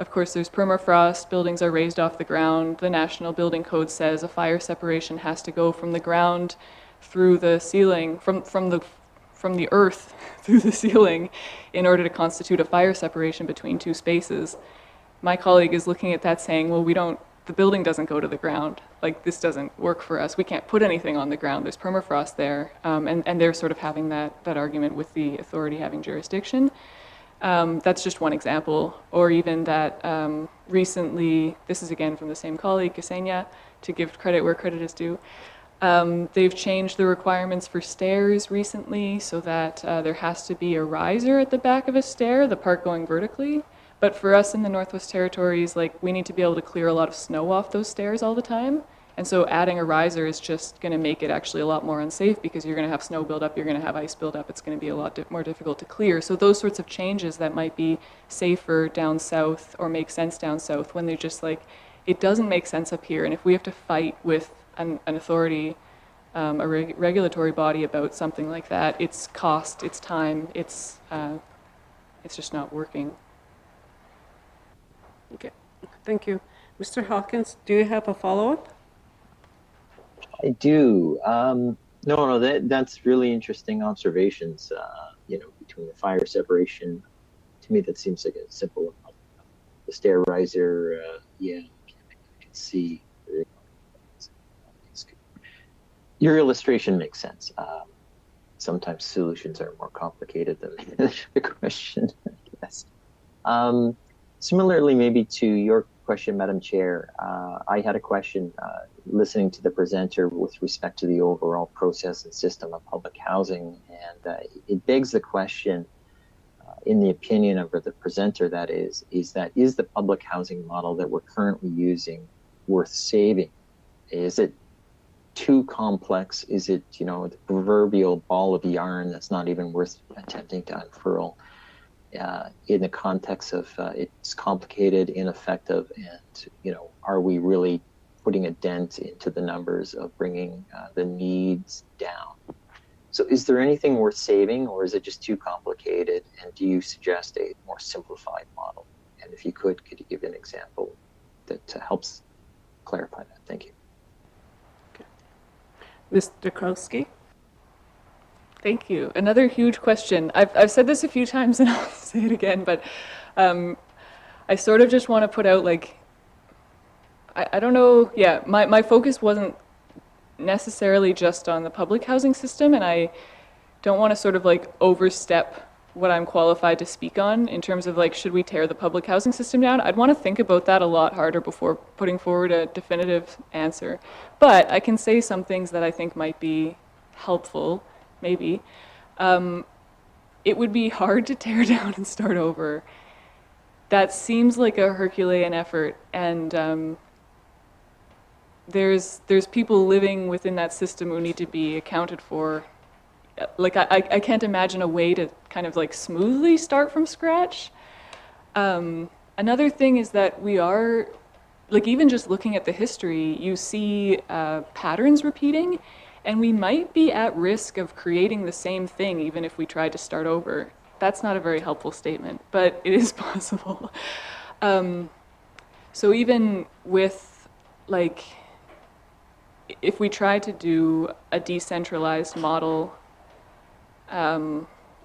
Of course, there's permafrost, buildings are raised off the ground. The National Building Code says a fire separation has to go from the ground through the ceiling, from the earth through the ceiling in order to constitute a fire separation between two spaces. My colleague is looking at that saying, well, the building doesn't go to the ground. This doesn't work for us. We can't put anything on the ground. There's permafrost there. And they're sort of having that argument with the authority having jurisdiction. That's just one example. Or even that recently, this is again from the same colleague, Ksenia, to give credit where credit is due. They've changed the requirements for stairs recently so that there has to be a riser at the back of a stair, the part going vertically. But for us in the Northwest Territories, we need to be able to clear a lot of snow off those stairs all the time. And so adding a riser is just going to make it actually a lot more unsafe, because you're going to have snow buildup, you're going to have ice buildup, it's going to be a lot more difficult to clear. So those sorts of changes that might be safer down south or make sense down south, when they're just it doesn't make sense up here. And if we have to fight with an authority, a regulatory body about something like that, it's cost, it's time, it's just not working. Okay, thank you. Mr. Hawkins, do you have a follow-up? I do. No, that's really interesting observations. Between the fire separation, to me that seems like a simple one. The stair riser, I can see. Your illustration makes sense. Sometimes solutions are more complicated than the question, I guess. Similarly, maybe to your question, Madam Chair. I had a question listening to the presenter with respect to the overall process and system of public housing, and it begs the question, in the opinion of the presenter, that is the public housing model that we're currently using worth saving? Is it too complex? Is it, the proverbial ball of yarn that's not even worth attempting to unfurl? In the context of it's complicated, ineffective, and are we really putting a dent into the numbers of bringing the needs down? So is there anything worth saving, or is it just too complicated? And do you suggest a more simplified model? And if you could you give an example that helps clarify that? Thank you. Ms. Derkowski? Thank you. Another huge question. I've said this a few times and I'll say it again, but I sort of just want to put out, I don't know, yeah, my focus wasn't necessarily just on the public housing system, and I don't want to sort of overstep what I'm qualified to speak on in terms of should we tear the public housing system down? I'd want to think about that a lot harder before putting forward a definitive answer. But I can say some things that I think might be helpful. Maybe. It would be hard to tear down and start over. That seems like a Herculean effort, and there's people living within that system who need to be accounted for. I can't imagine a way to kind of smoothly start from scratch. Another thing is that we are, even just looking at the history, you see patterns repeating. And we might be at risk of creating the same thing even if we tried to start over. That's not a very helpful statement, but it is possible. So even with, if we try to do a decentralized model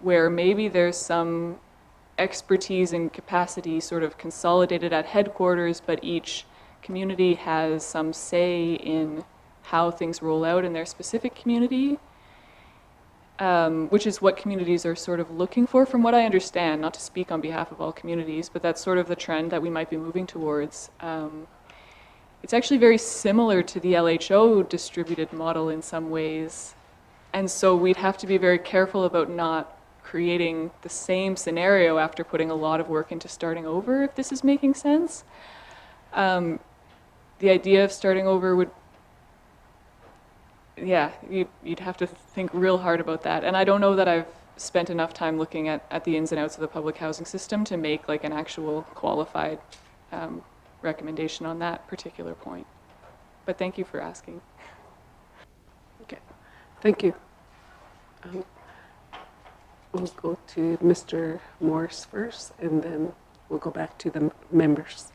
where maybe there's some expertise and capacity sort of consolidated at headquarters, but each community has some say in how things roll out in their specific community, which is what communities are sort of looking for, from what I understand, not to speak on behalf of all communities, but that's sort of the trend that we might be moving towards. It's actually very similar to the LHO distributed model in some ways, and so we'd have to be very careful about not creating the same scenario after putting a lot of work into starting over, if this is making sense. The idea of starting over would, yeah, you'd have to think real hard about that. And I don't know that I've spent enough time looking at the ins and outs of the public housing system to make an actual qualified recommendation on that particular point. But thank you for asking. Okay, thank you. We'll go to Mr. Morris first, and then we'll go back to the members.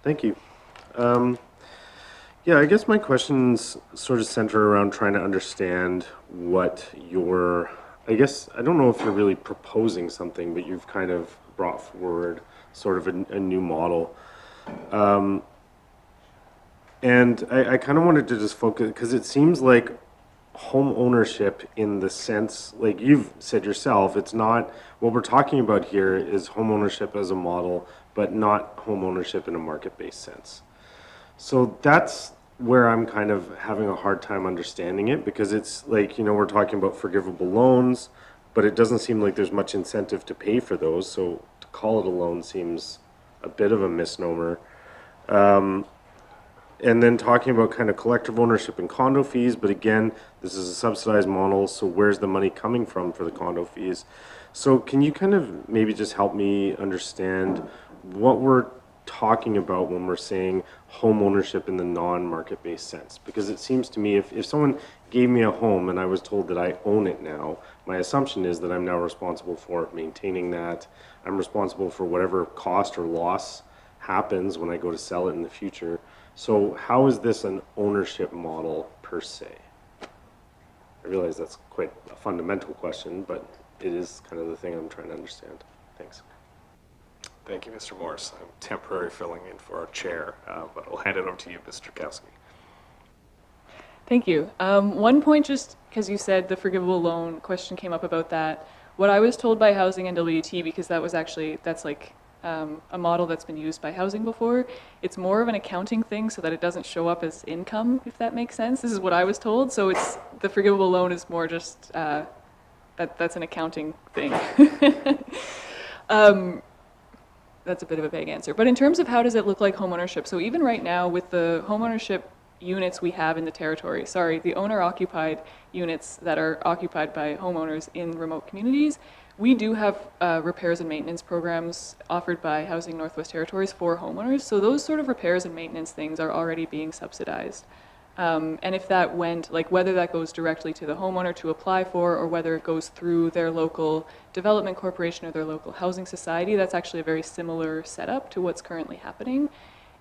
Thank you. Yeah, I guess my questions sort of center around trying to understand what your, I guess, I don't know if you're really proposing something, but you've kind of brought forward sort of a new model. And I kind of wanted to just focus, because it seems like home ownership in the sense, like you've said yourself, it's not, what we're talking about here is home ownership as a model, but not home ownership in a market-based sense. So that's where I'm kind of having a hard time understanding it, because it's we're talking about forgivable loans, but it doesn't seem like there's much incentive to pay for those. So to call it a loan seems a bit of a misnomer. And then talking about kind of collective ownership and condo fees, but again, this is a subsidized model, so where's the money coming from for the condo fees? So can you kind of maybe just help me understand what we're talking about when we're saying home ownership in the non-market based sense? Because it seems to me if someone gave me a home and I was told that I own it now, my assumption is that I'm now responsible for maintaining that. I'm responsible for whatever cost or loss happens when I go to sell it in the future. So how is this an ownership model per se? I realize that's quite a fundamental question, but it is kind of the thing I'm trying to understand. Thanks. Thank you, Mr. Morris. I'm temporarily filling in for our chair, but I'll hand it over to you, Mr. Derkowski. Thank you. One point, just because you said the forgivable loan question came up about that. What I was told by Housing and WT, because that's a model that's been used by housing before. It's more of an accounting thing so that it doesn't show up as income, if that makes sense. This is what I was told. So it's the forgivable loan is more just that's an accounting thing. That's a bit of a vague answer. But in terms of how does it look like homeownership, so even right now with the homeownership units we have in the territory, the owner-occupied units that are occupied by homeowners in remote communities, we do have repairs and maintenance programs offered by Housing Northwest Territories for homeowners. So those sort of repairs and maintenance things are already being subsidized. And if that went, like whether that goes directly to the homeowner to apply for, or whether it goes through their local development corporation or their local housing society, that's actually a very similar setup to what's currently happening.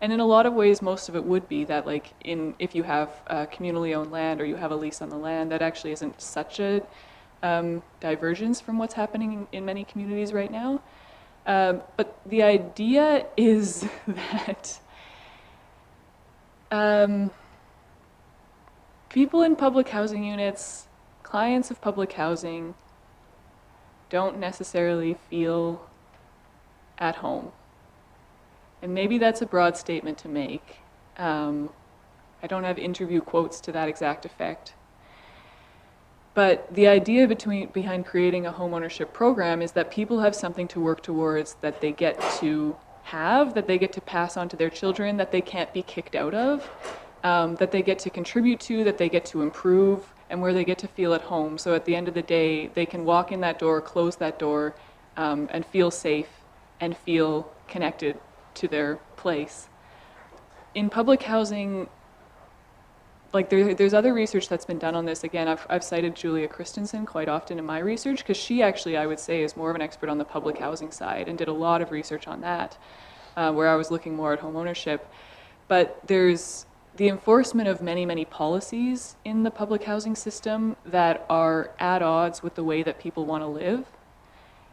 And in a lot of ways, most of it would be that, like, if you have communally owned land or you have a lease on the land, that actually isn't such a divergence from what's happening in many communities right now. But the idea is that people in public housing units, clients of public housing, don't necessarily feel at home. And maybe that's a broad statement to make. I don't have interview quotes to that exact effect. But the idea behind creating a homeownership program is that people have something to work towards, that they get to have, that they get to pass on to their children, that they can't be kicked out of, that they get to contribute to, that they get to improve, and where they get to feel at home. So at the end of the day, they can walk in that door, close that door, and feel safe and feel connected to their place. In public housing, like there's other research that's been done on this. Again, I've cited Julia Christensen quite often in my research because she actually, I would say, is more of an expert on the public housing side and did a lot of research on that, where I was looking more at home ownership. But there's the enforcement of many, many policies in the public housing system that are at odds with the way that people want to live.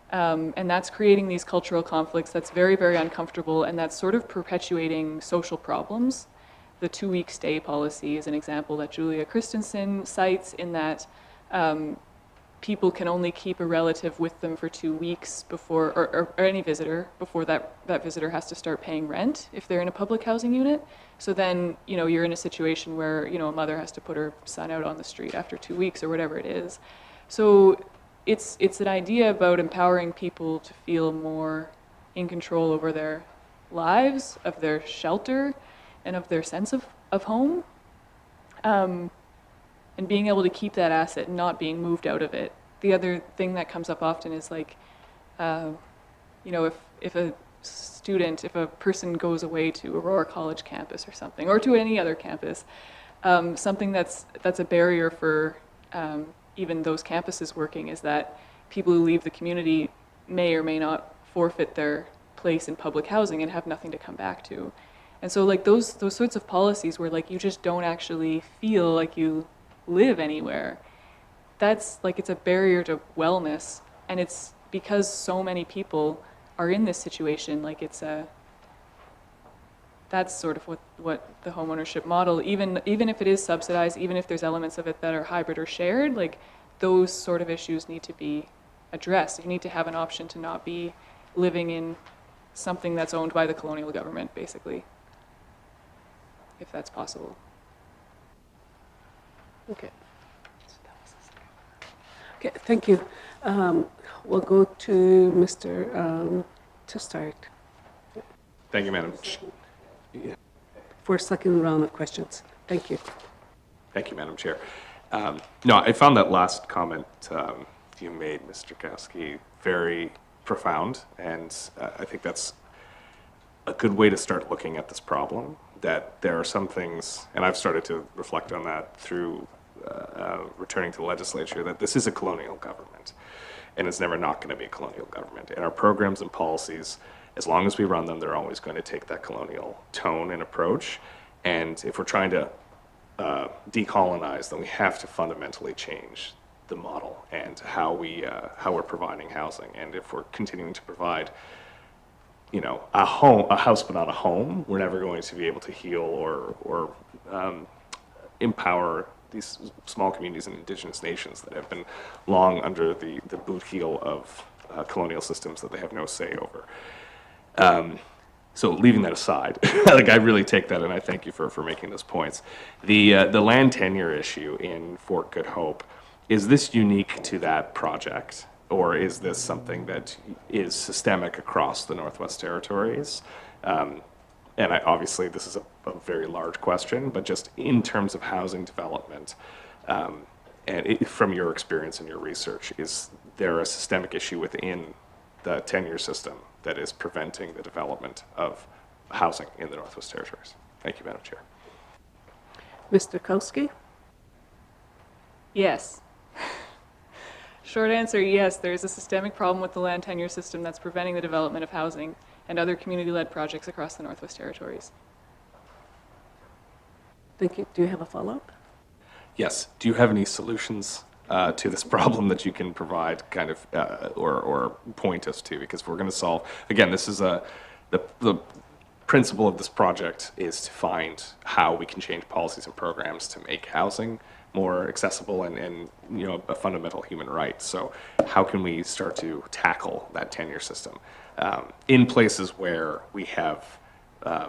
And that's creating these cultural conflicts that's very, very uncomfortable, and that's sort of perpetuating social problems. The 2-week stay policy is an example that Julia Christensen cites, in that people can only keep a relative with them for 2 weeks before, or any visitor, before that visitor has to start paying rent if they're in a public housing unit. So then, you're in a situation where, a mother has to put her son out on the street after 2 weeks or whatever it is. So it's an idea about empowering people to feel more in control over their lives, of their shelter, and of their sense of home, and being able to keep that asset and not being moved out of it. The other thing that comes up often is like, if a person goes away to Aurora College campus or something, or to any other campus, something that's a barrier for even those campuses working is that people who leave the community may or may not forfeit their place in public housing and have nothing to come back to. And so like those sorts of policies where like you just don't actually feel like you live anywhere, that's like, it's a barrier to wellness. And it's because so many people are in this situation, like that's sort of what the homeownership model, even if it is subsidized, even if there's elements of it that are hybrid or shared, like those sort of issues need to be addressed. You need to have an option to not be living in something that's owned by the colonial government, basically, if that's possible. Okay. Okay, thank you. We'll go to Mr. to start Thank you, Madam. for a second round of questions. Thank you. Thank you, Madam Chair. No, I found that last comment you made, Mr. Derkowski, very profound, and I think that's a good way to start looking at this problem, that there are some things, and I've started to reflect on that through returning to the legislature, that this is a colonial government, and it's never not going to be a colonial government. And our programs and policies, as long as we run them, they're always going to take that colonial tone and approach. And if we're trying to decolonize, then we have to fundamentally change the model and how we're providing housing. And if we're continuing to provide, a house but not a home, we're never going to be able to heal or empower these small communities and indigenous nations that have been long under the boot heel of colonial systems that they have no say over. So leaving that aside, like I really take that, and I thank you for making those points. The land tenure issue in Fort Good Hope, is this unique to that project, or is this something that is systemic across the Northwest Territories? And obviously this is a very large question, but just in terms of housing development, from your experience and your research, is there a systemic issue within the tenure system that is preventing the development of housing in the Northwest Territories? Thank you, Madam Chair. Mr. Derkowski? Yes. Short answer, yes, there is a systemic problem with the land tenure system that's preventing the development of housing and other community-led projects across the Northwest Territories. Thank you. Do you have a follow-up? Yes. Do you have any solutions to this problem that you can provide, kind of, or point us to? Because we're going to solve, again, this is the principle of this project is to find how we can change policies and programs to make housing more accessible and a fundamental human right. So how can we start to tackle that tenure system in places where we have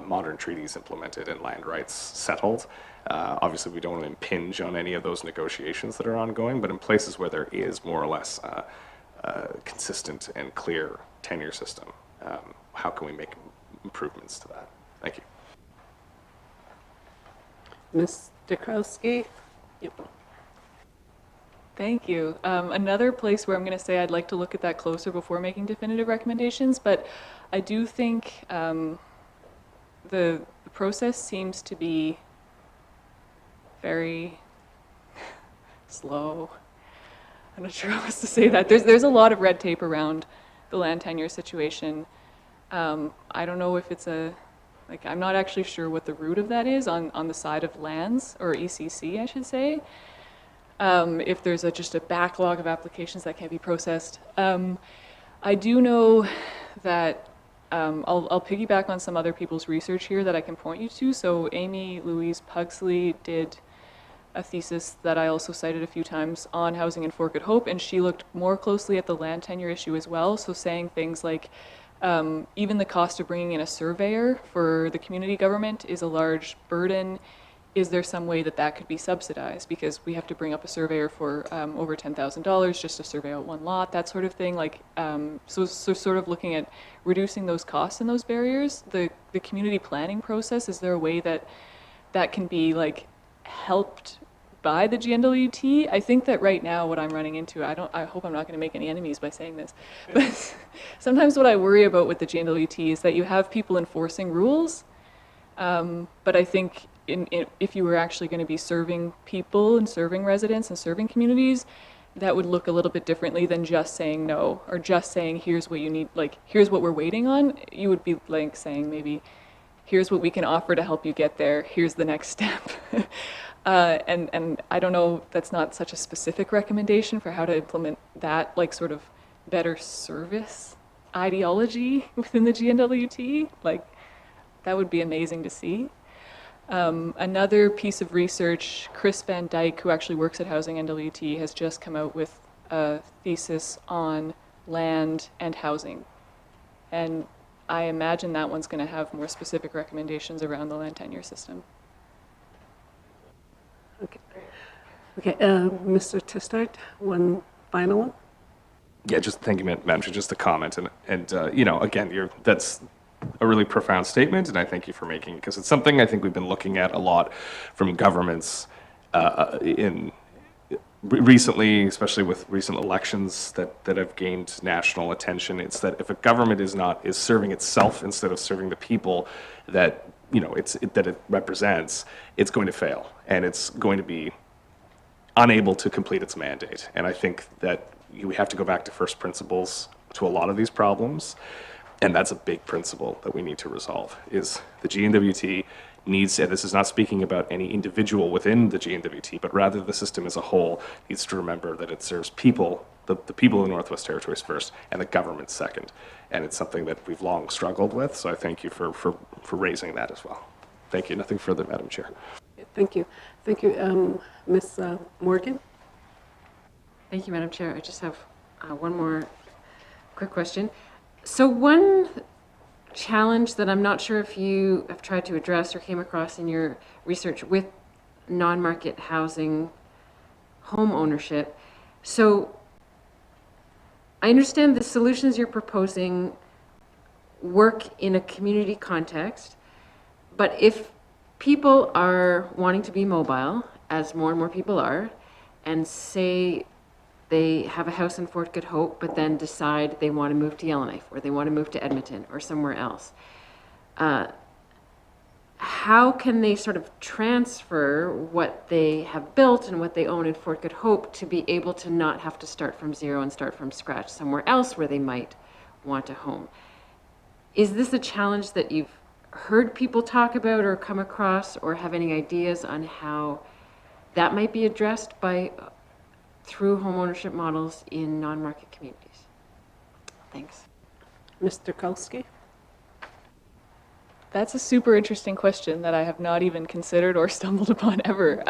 modern treaties implemented and land rights settled? Obviously, we don't want to impinge on any of those negotiations that are ongoing, but in places where there is more or less consistent and clear tenure system, how can we make improvements to that? Thank you. Ms. Derkowski? Yep. Thank you. Another place where I'm going to say I'd like to look at that closer before making definitive recommendations, but I do think the process seems to be very slow. I'm not sure how else to say that. There's a lot of red tape around the land tenure situation. I don't know if it's I'm not actually sure what the root of that is on the side of lands, or ECC, I should say. If there's just a backlog of applications that can't be processed. I do know that I'll piggyback on some other people's research here that I can point you to. So Amy Louise Pugsley did a thesis that I also cited a few times on housing in Fort Good Hope, and she looked more closely at the land tenure issue as well. So saying things like, even the cost of bringing in a surveyor for the community government is a large burden. Is there some way that that could be subsidized? Because we have to bring up a surveyor for over $10,000 just to survey out one lot, that sort of thing. So sort of looking at reducing those costs and those barriers. The community planning process, is there a way that can be helped by the GNWT? I think that right now what I'm running into, I hope I'm not going to make any enemies by saying this, but sometimes what I worry about with the GNWT is that you have people enforcing rules, but I think if you were actually going to be serving people and serving residents and serving communities, that would look a little bit differently than just saying no, or just saying here's what you need, here's what we're waiting on. You would be saying maybe here's what we can offer to help you get there, here's the next step. And I don't know, that's not such a specific recommendation for how to implement that sort of better service ideology within the GNWT. That would be amazing to see. Another piece of research, Chris Van Dyke, who actually works at Housing NWT, has just come out with a thesis on land and housing. And I imagine that one's going to have more specific recommendations around the land tenure system. Okay, Mr. Testart, one final one? Yeah, just thank you, Madam Chair, just a comment. And again, that's a really profound statement, and I thank you for making it, because it's something I think we've been looking at a lot from governments recently, especially with recent elections that have gained national attention. It's that if a government is serving itself instead of serving the people that it represents, it's going to fail, and it's going to be unable to complete its mandate. And I think that we have to go back to first principles to a lot of these problems. And that's a big principle that we need to resolve, is the GNWT needs, and this is not speaking about any individual within the GNWT, but rather the system as a whole needs to remember that it serves people, the people of the Northwest Territories first, and the government second. And it's something that we've long struggled with, so I thank you for raising that as well. Thank you. Nothing further, Madam Chair. Thank you. Thank you. Ms. Morgan? Thank you, Madam Chair. I just have one more quick question. So one challenge that I'm not sure if you have tried to address or came across in your research with non-market housing home ownership. So I understand the solutions you're proposing work in a community context, but if people are wanting to be mobile, as more and more people are, and say they have a house in Fort Good Hope, but then decide they want to move to Yellowknife, or they want to move to Edmonton, or somewhere else, how can they sort of transfer what they have built and what they own in Fort Good Hope to be able to not have to start from zero and start from scratch somewhere else where they might want a home? Is this a challenge that you've heard people talk about or come across, or have any ideas on how that might be addressed by through homeownership models in non-market communities? Thanks. Mr. Derkowski? That's a super interesting question that I have not even considered or stumbled upon ever.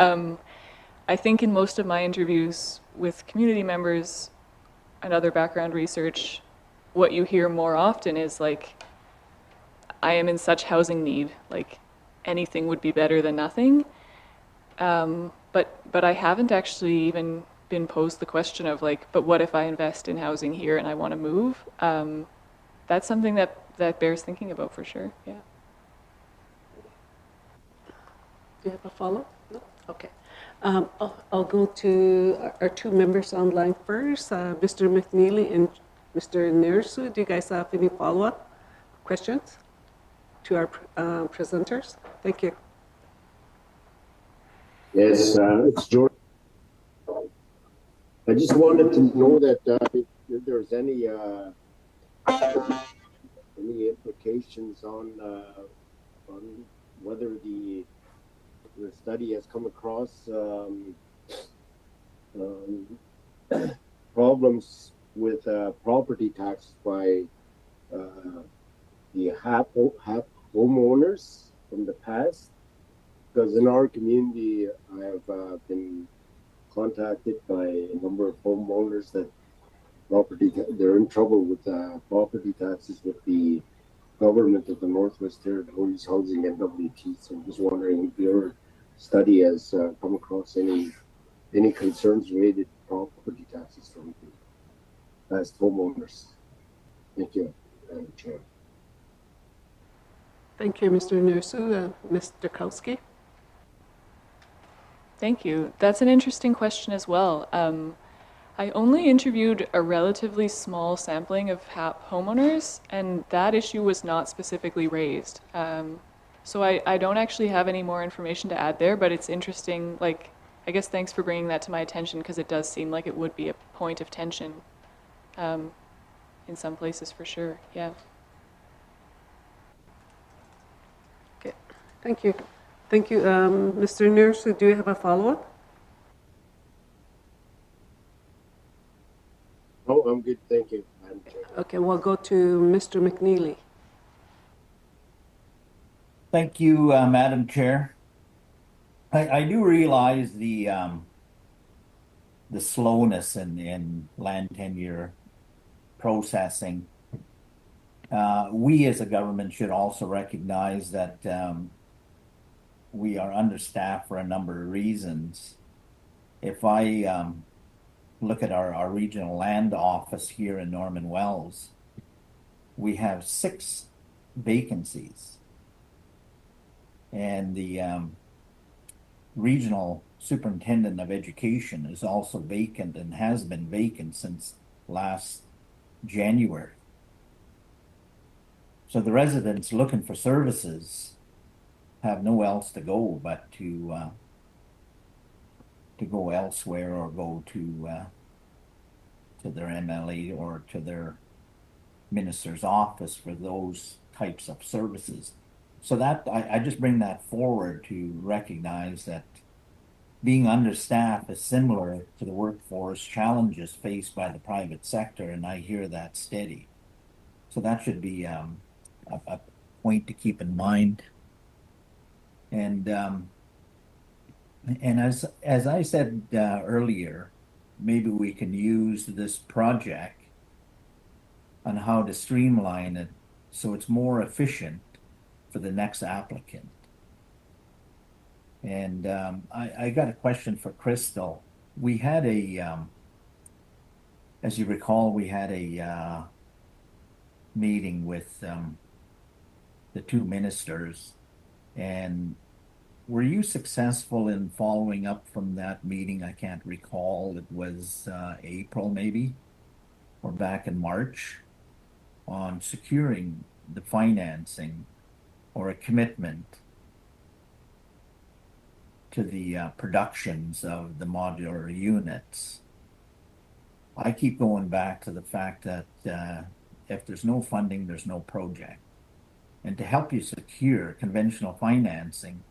I think in most of my interviews with community members and other background research, what you hear more often is like, I am in such housing need, like anything would be better than nothing. But I haven't actually even been posed the question of like, but what if I invest in housing here and I want to move? That's something that bears thinking about for sure, yeah. Do you have a follow? No? Okay. I'll go to our two members online first, Mr. McNeely and Mr. Nersu. Do you guys have any follow-up questions to our presenters? Thank you. Yes, it's George. I just wanted to know that if there's any implications on whether the study has come across problems with property tax by the HAP homeowners from the past. Because in our community, I have been contacted by a number of homeowners that they're in trouble with property taxes with the government of the Northwest Territories Housing NWT. So I'm just wondering if your study has come across any concerns related to property taxes from the past homeowners. Thank you, Madam Chair. Thank you, Mr. Nersu. Mr. Derkowski? Thank you. That's an interesting question as well. I only interviewed a relatively small sampling of HAP homeowners, and that issue was not specifically raised. So I don't actually have any more information to add there, but it's interesting. Like, I guess thanks for bringing that to my attention, because it does seem like it would be a point of tension in some places for sure. Yeah. Okay. Thank you. Thank you. Mr. Nersu, do you have a follow-up? Oh, I'm good. Thank you, Madam Chair. Okay, we'll go to Mr. McNeely. Thank you, Madam Chair. I do realize the slowness in land tenure processing. We as a government should also recognize that we are understaffed for a number of reasons. If I look at our regional land office here in Norman Wells, we have 6 vacancies. And the regional superintendent of education is also vacant and has been vacant since last January. So the residents looking for services have nowhere else to go but to go elsewhere, or go to their MLA or to their minister's office for those types of services. So that I just bring that forward to recognize that being understaffed is similar to the workforce challenges faced by the private sector, and I hear that steady. So that should be a point to keep in mind. And as I said earlier, maybe we can use this project on how to streamline it so it's more efficient for the next applicant. And I got a question for Kristel. We had as you recall, we had a meeting with the two ministers, and were you successful in following up from that meeting? I can't recall. It was April maybe, or back in March, on securing the financing or a commitment to the productions of the modular units. I keep going back to the fact that if there's no funding, there's no project. And to help you secure conventional financing,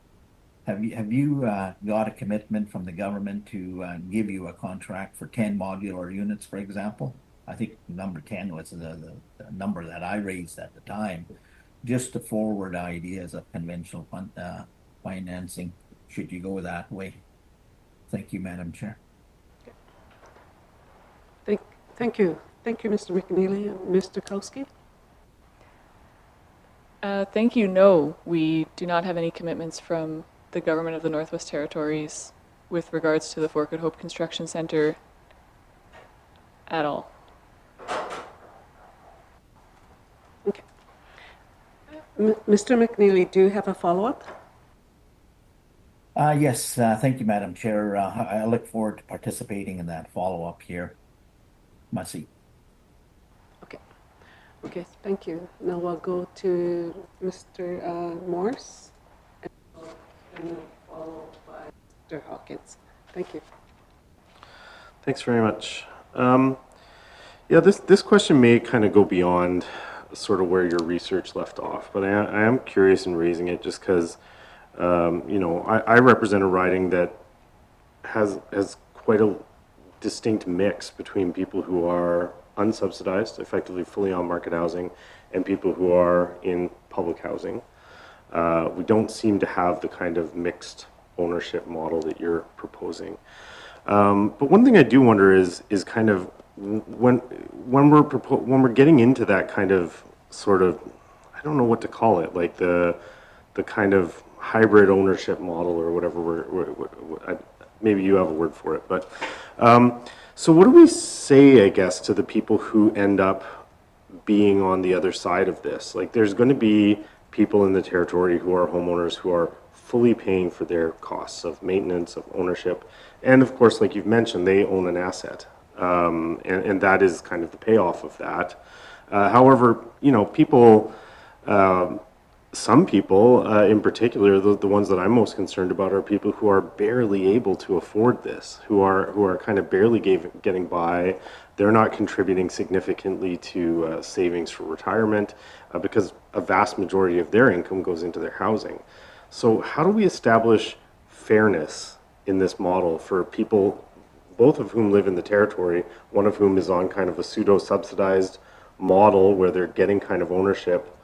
have you got a commitment from the government to give you a contract for 10 modular units, for example? I think number 10 was the number that I raised at the time, just to forward ideas of conventional financing, should you go that way. Thank you, Madam Chair. Thank you. Thank you, Mr. McNeely. Mr. Derkowski? Thank you. No, we do not have any commitments from the government of the Northwest Territories with regards to the Forked Hope Construction Center at all. Okay. Mr. McNeely, do you have a follow-up? Yes, thank you, Madam Chair. I look forward to participating in that follow-up here. Masi. Okay. Okay, thank you. Now we'll go to Mr. Morse, and then followed by Mr. Hawkins. Thank you. Thanks very much. Yeah, this question may kind of go beyond sort of where your research left off, but I am curious in raising it just because, you know, I represent a riding that has quite a distinct mix between people who are unsubsidized, effectively fully on market housing, and people who are in public housing. We don't seem to have the kind of mixed ownership model that you're proposing. But one thing I do wonder is kind of when we're getting into that kind of sort of, I don't know what to call it, like the kind of hybrid ownership model or whatever. Maybe you have a word for it, but so what do we say, I guess, to the people who end up being on the other side of this? Like, there's going to be people in the territory who are homeowners who are fully paying for their costs of maintenance, of ownership, and of course, like you've mentioned, they own an asset, and that is kind of the payoff of that. However, you know, people, some people in particular, the ones that I'm most concerned about are people who are barely able to afford this, who are kind of barely getting by. They're not contributing significantly to savings for retirement because a vast majority of their income goes into their housing. So how do we establish fairness in this model for people, both of whom live in the territory, one of whom is on kind of a pseudo-subsidized model where they're getting kind of ownership,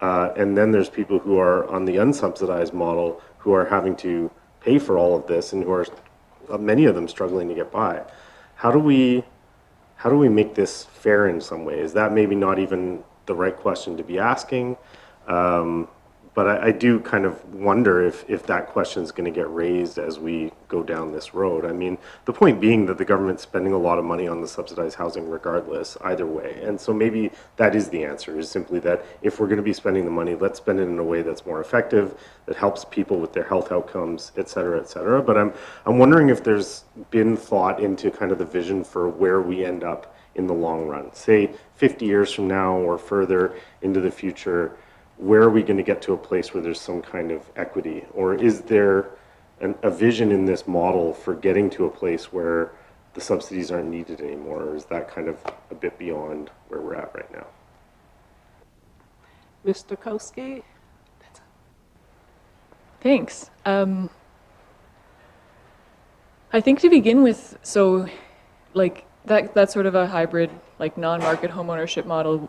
and then there's people who are on the unsubsidized model who are having to pay for all of this and who are, many of them, struggling to get by. How do we make this fair in some way? Is that maybe not even the right question to be asking? But I do kind of wonder if that question is going to get raised as we go down this road. I mean, the point being that the government's spending a lot of money on the subsidized housing regardless, either way. And so maybe that is the answer, is simply that if we're going to be spending the money, let's spend it in a way that's more effective, that helps people with their health outcomes, et cetera, et cetera. But I'm wondering if there's been thought into kind of the vision for where we end up in the long run. Say 50 years from now or further into the future, where are we going to get to a place where there's some kind of equity? Or is there a vision in this model for getting to a place where the subsidies aren't needed anymore? Or is that kind of a bit beyond where we're at right now? Mr. Derkowski? Thanks. I think to begin with, so like that sort of a hybrid, like non-market homeownership model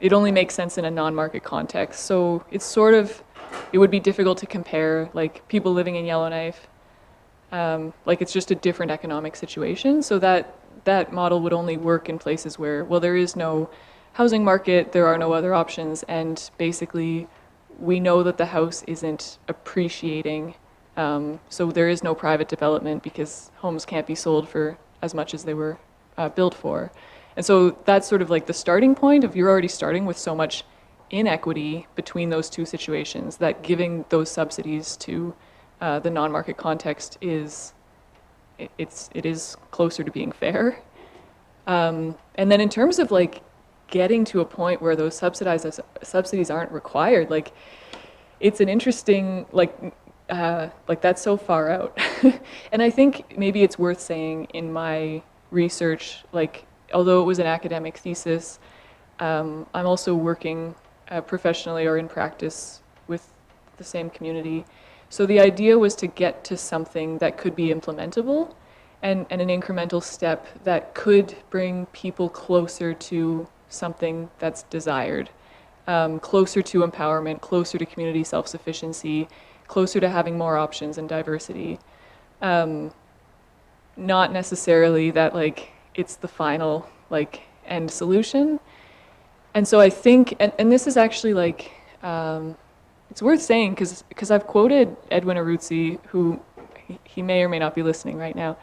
it only makes sense in a non-market context. So it would be difficult to compare like people living in Yellowknife. Like it's just a different economic situation. So that model would only work in places where, well, there is no housing market, there are no other options, and basically we know that the house isn't appreciating, so there is no private development because homes can't be sold for as much as they were built for. And so that's sort of like the starting point of you're already starting with so much inequity between those two situations that giving those subsidies to the non-market context it is closer to being fair. And then in terms of like getting to a point where those subsidies aren't required, like it's an interesting like that's so far out. And I think maybe it's worth saying in my research, like although it was an academic thesis, I'm also working professionally or in practice with the same community. So the idea was to get to something that could be implementable and an incremental step that could bring people closer to something that's desired, closer to empowerment, closer to community self-sufficiency, closer to having more options and diversity. Not necessarily that like it's the final like end solution. And so I think, and this is actually like, it's worth saying because I've quoted Edwin Aruzzi, who he may or may not be listening right now,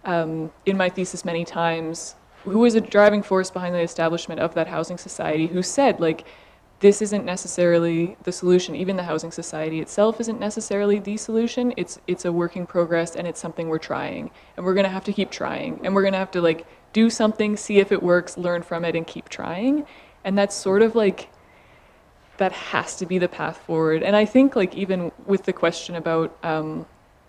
in my thesis many times, who was a driving force behind the establishment of that housing society, who said like, this isn't necessarily the solution. Even the housing society itself isn't necessarily the solution. It's a work in progress, and it's something we're trying, and we're gonna have to keep trying, and we're gonna have to like do something, see if it works, learn from it, and keep trying. And that's sort of like, that has to be the path forward. And I think like even with the question about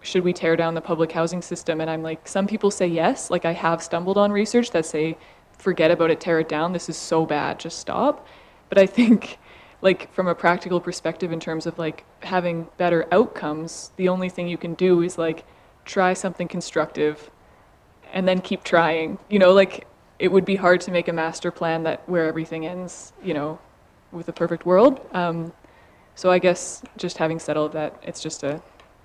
should we tear down the public housing system, and I'm like, some people say yes. Like I have stumbled on research that say, forget about it, tear it down. This is so bad, just stop. But I think like from a practical perspective in terms of like having better outcomes, the only thing you can do is like try something constructive and then keep trying. You know, like it would be hard to make a master plan that where everything ends, you know, with a perfect world. So I guess just having settled that it's just a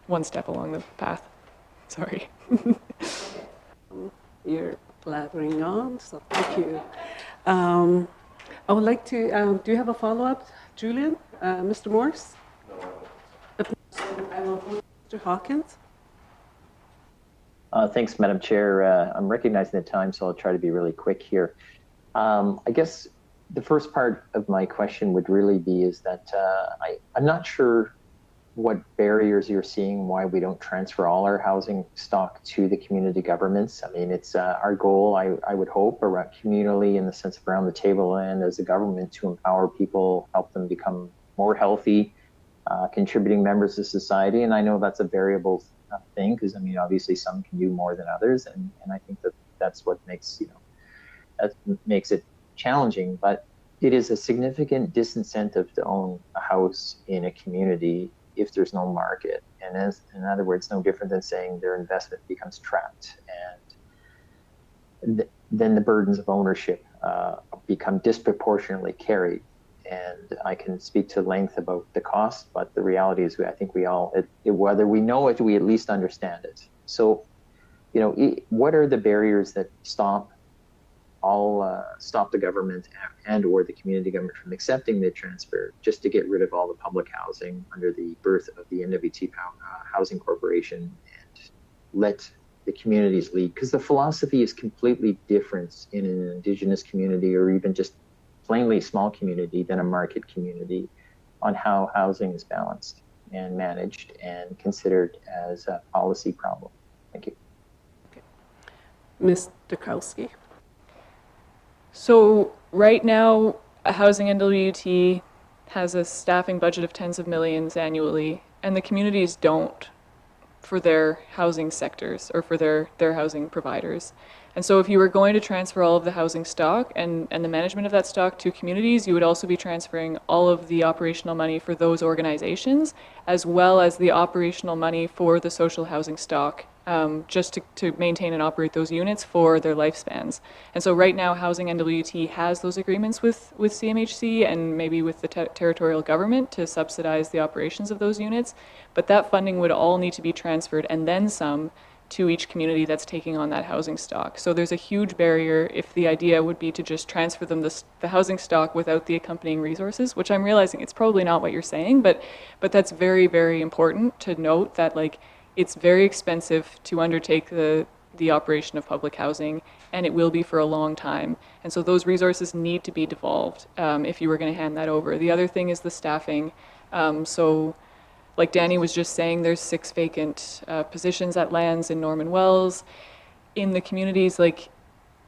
one step along the path. Sorry. You're blabbering on, so thank you. I would like to, do you have a follow-up, Julian? Mr. Morse? If not, I will go to Mr. Hawkins. Thanks, Madam Chair. I'm recognizing the time, so I'll try to be really quick here. I guess the first part of my question would really be is that I'm not sure what barriers you're seeing why we don't transfer all our housing stock to the community governments. I mean, it's our goal, I would hope, around communally in the sense of around the table and as a government to empower people, help them become more healthy, contributing members of society. And I know that's a variable thing because, I mean, obviously some can do more than others. And I think that's what makes, that makes it challenging. But it is a significant disincentive to own a house in a community if there's no market. And as, in other words, no different than saying their investment becomes trapped. And then the burdens of ownership become disproportionately carried. And I can speak to length about the cost, but the reality is I think we all, whether we know it, we at least understand it. So, what are the barriers that stop the government and or the community government from accepting the transfer just to get rid of all the public housing under the birth of the NWT Housing Corporation and let the communities lead? Because the philosophy is completely different in an Indigenous community or even just plainly small community than a market community on how housing is balanced and managed and considered as a policy problem. Thank you. Okay. Ms. Derkowski. So right now, a housing NWT has a staffing budget of tens of millions annually, and the communities don't for their housing sectors or for their housing providers. And so if you were going to transfer all of the housing stock and the management of that stock to communities, you would also be transferring all of the operational money for those organizations, as well as the operational money for the social housing stock, just to maintain and operate those units for their lifespans. And so right now, Housing NWT has those agreements with CMHC and maybe with the territorial government to subsidize the operations of those units, but that funding would all need to be transferred and then some to each community that's taking on that housing stock. So there's a huge barrier if the idea would be to just transfer them the housing stock without the accompanying resources, which I'm realizing it's probably not what you're saying, but that's very, very important to note that like it's very expensive to undertake the operation of public housing, and it will be for a long time. And so those resources need to be devolved if you were going to hand that over. The other thing is the staffing. So like Danny was just saying, there's 6 vacant positions at lands in Norman Wells. In the communities, like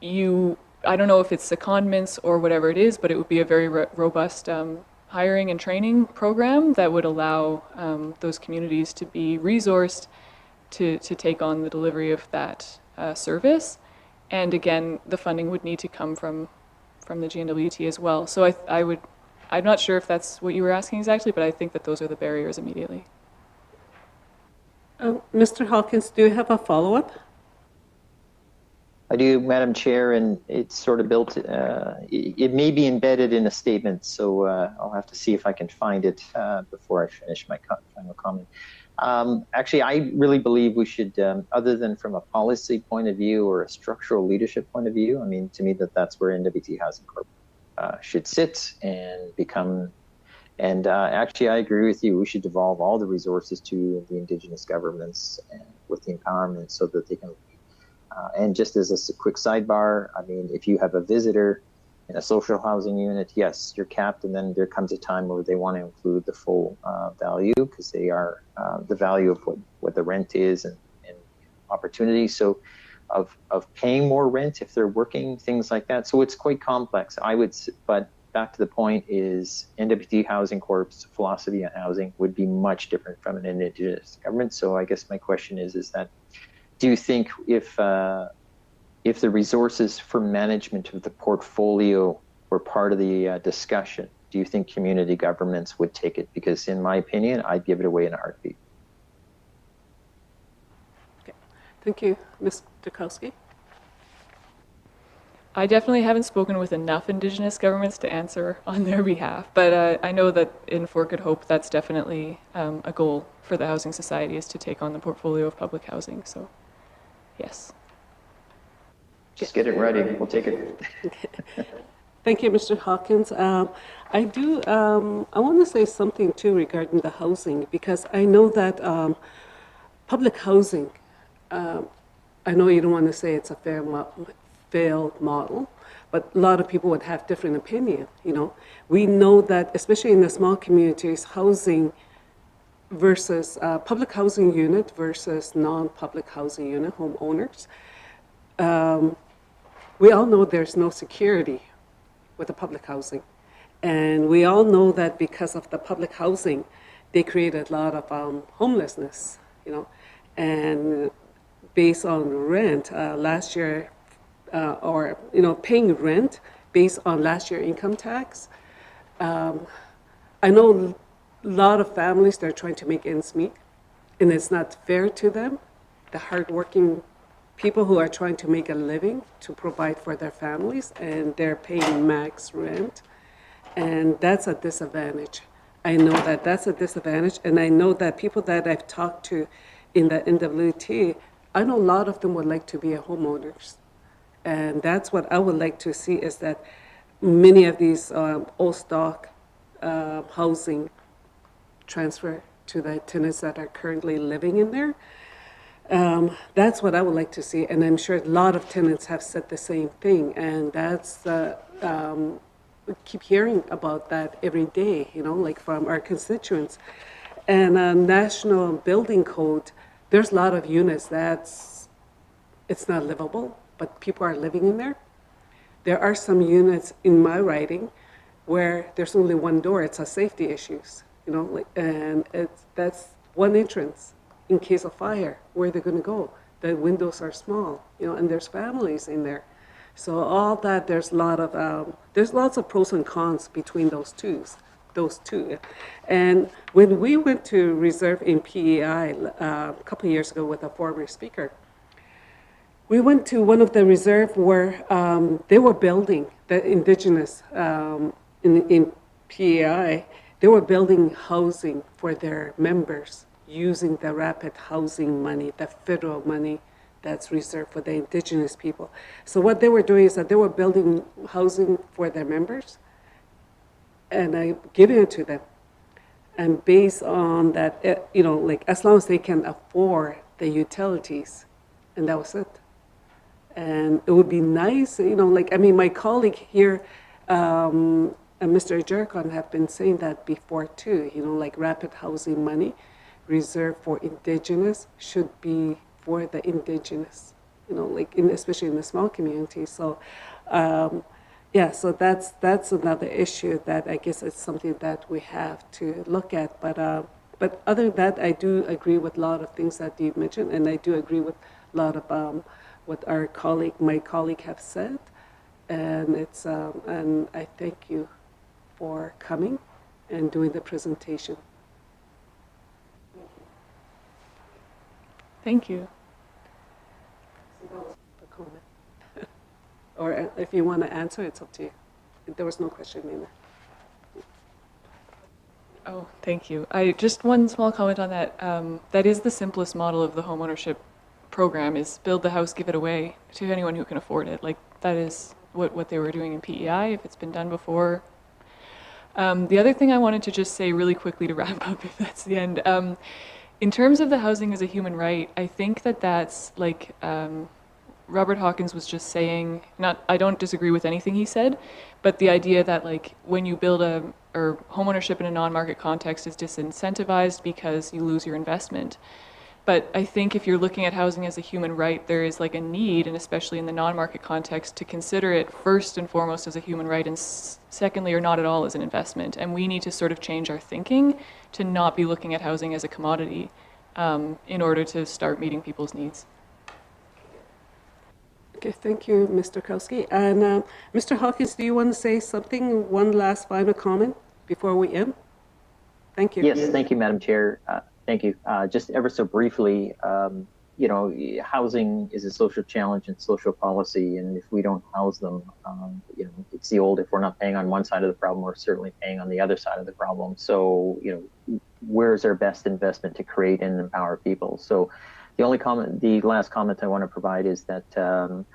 I don't know if it's secondments or whatever it is, but it would be a very robust hiring and training program that would allow those communities to be resourced to take on the delivery of that service. And again, the funding would need to come from the GNWT as well. So I'm not sure if that's what you were asking exactly, but I think that those are the barriers immediately. Mr. Hawkins, do you have a follow-up? I do, Madam Chair, and it's sort of built, it may be embedded in a statement, so I'll have to see if I can find it before I finish my final comment. Actually, I really believe we should, other than from a policy point of view or a structural leadership point of view, I mean, to me, that's where NWT Housing Corp should sit and become, and actually, I agree with you, we should devolve all the resources to the Indigenous governments and with the empowerment so that they can, and just as a quick sidebar, I mean, if you have a visitor in a social housing unit, yes, you're capped, and then there comes a time where they want to include the full value because they are the value of what the rent is and opportunity. So of paying more rent if they're working, things like that. So it's quite complex. But back to the point is NWT Housing Corp's philosophy on housing would be much different from an Indigenous government. So I guess my question is that, do you think if the resources for management of the portfolio were part of the discussion, do you think community governments would take it? Because in my opinion, I'd give it away in a heartbeat. Okay. Thank you. Ms. Derkowski? I definitely haven't spoken with enough Indigenous governments to answer on their behalf, but I know that in For Good Hope, that's definitely a goal for the Housing Society is to take on the portfolio of public housing, so yes. Just get it ready. We'll take it. Thank you, Mr. Hawkins. I want to say something too regarding the housing, because I know that public housing, I know you don't want to say it's a failed model, but a lot of people would have different opinion, you know. We know that, especially in the small communities, housing versus public housing unit versus non-public housing unit, homeowners, we all know there's no security with the public housing. And we all know that because of the public housing, they created a lot of homelessness, you know. And based on rent, last year, or, you know, paying rent based on last year income tax. I know a lot of families, they're trying to make ends meet, and it's not fair to them, the hardworking people who are trying to make a living to provide for their families, and they're paying max rent, and that's a disadvantage. I know that that's a disadvantage, and I know that people that I've talked to in the NWT, I know a lot of them would like to be a homeowners, and that's what I would like to see, is that many of these old stock housing transfer to the tenants that are currently living in there. That's what I would like to see, and I'm sure a lot of tenants have said the same thing, and that's, we keep hearing about that every day, you know, like from our constituents. And National Building Code, there's a lot of units it's not livable, but people are living in there. There are some units in my writing where there's only one door, it's a safety issues, you know, like, and that's one entrance. In case of fire, where are they going to go? The windows are small, you know, and there's families in there. So all that, there's lots of pros and cons between those two. And when we went to reserve in PEI a couple of years ago with a former speaker, we went to one of the reserve where they were building, the Indigenous in PEI, they were building housing for their members, using the rapid housing money, the federal money that's reserved for the Indigenous people. So what they were doing is that they were building housing for their members and giving it to them. And based on that, like as long as they can afford the utilities, and that was it. And it would be nice, like, I mean, my colleague here, and Mr. Jerkon have been saying that before too, like rapid housing money reserved for Indigenous should be for the Indigenous, like especially in the small communities. So, yeah, so that's another issue that I guess it's something that we have to look at. But other than that, I do agree with a lot of things that you mentioned, and I do agree with a lot of what my colleague have said. And and I thank you for coming and doing the presentation. Thank you. The comment. Or if you want to answer, it's up to you. There was no question in there. Oh, thank you. Just one small comment on that. That is the simplest model of the homeownership program, is build the house, give it away to anyone who can afford it. Like, that is what they were doing in PEI, if it's been done before. The other thing I wanted to just say really quickly to wrap up, if that's the end, in terms of the housing as a human right, I think that's like Robert Hawkins was just saying, I don't disagree with anything he said, but the idea that like when you build or homeownership in a non-market context is disincentivized because you lose your investment. But I think if you're looking at housing as a human right, there is like a need, and especially in the non-market context, to consider it first and foremost as a human right, and secondly, or not at all, as an investment. And we need to sort of change our thinking to not be looking at housing as a commodity in order to start meeting people's needs. Okay, thank you, Mr. Derkowski. And Mr. Hawkins, do you want to say something, one last final comment before we end? Thank you. Yes, thank you, Madam Chair. Thank you. Just ever so briefly, housing is a social challenge and social policy, and if we don't house them, it's the old, if we're not paying on one side of the problem, we're certainly paying on the other side of the problem. So, where's our best investment to create and empower people? So the last comment I want to provide is that,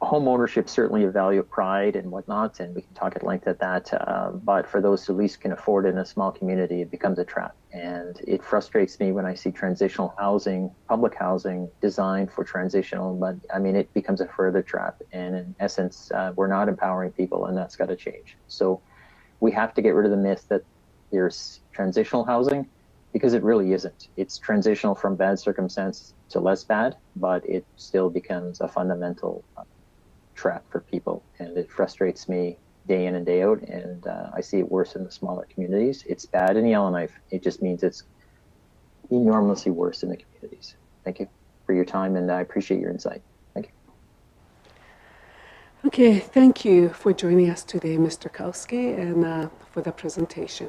home ownership certainly a value of pride and whatnot, and we can talk at length at that. But for those who least can afford it in a small community, it becomes a trap. And it frustrates me when I see transitional housing, public housing designed for transitional, but I mean, it becomes a further trap. And in essence, we're not empowering people, and that's got to change. So we have to get rid of the myth that there's transitional housing, because it really isn't. It's transitional from bad circumstance to less bad, but it still becomes a fundamental trap for people, and it frustrates me day in and day out, and I see it worse in the smaller communities. It's bad in Yellowknife. It just means it's enormously worse in the communities. Thank you for your time, and I appreciate your insight. Thank you. Okay, thank you for joining us today, Mr. Derkowski, and for the presentation.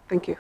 Thank you.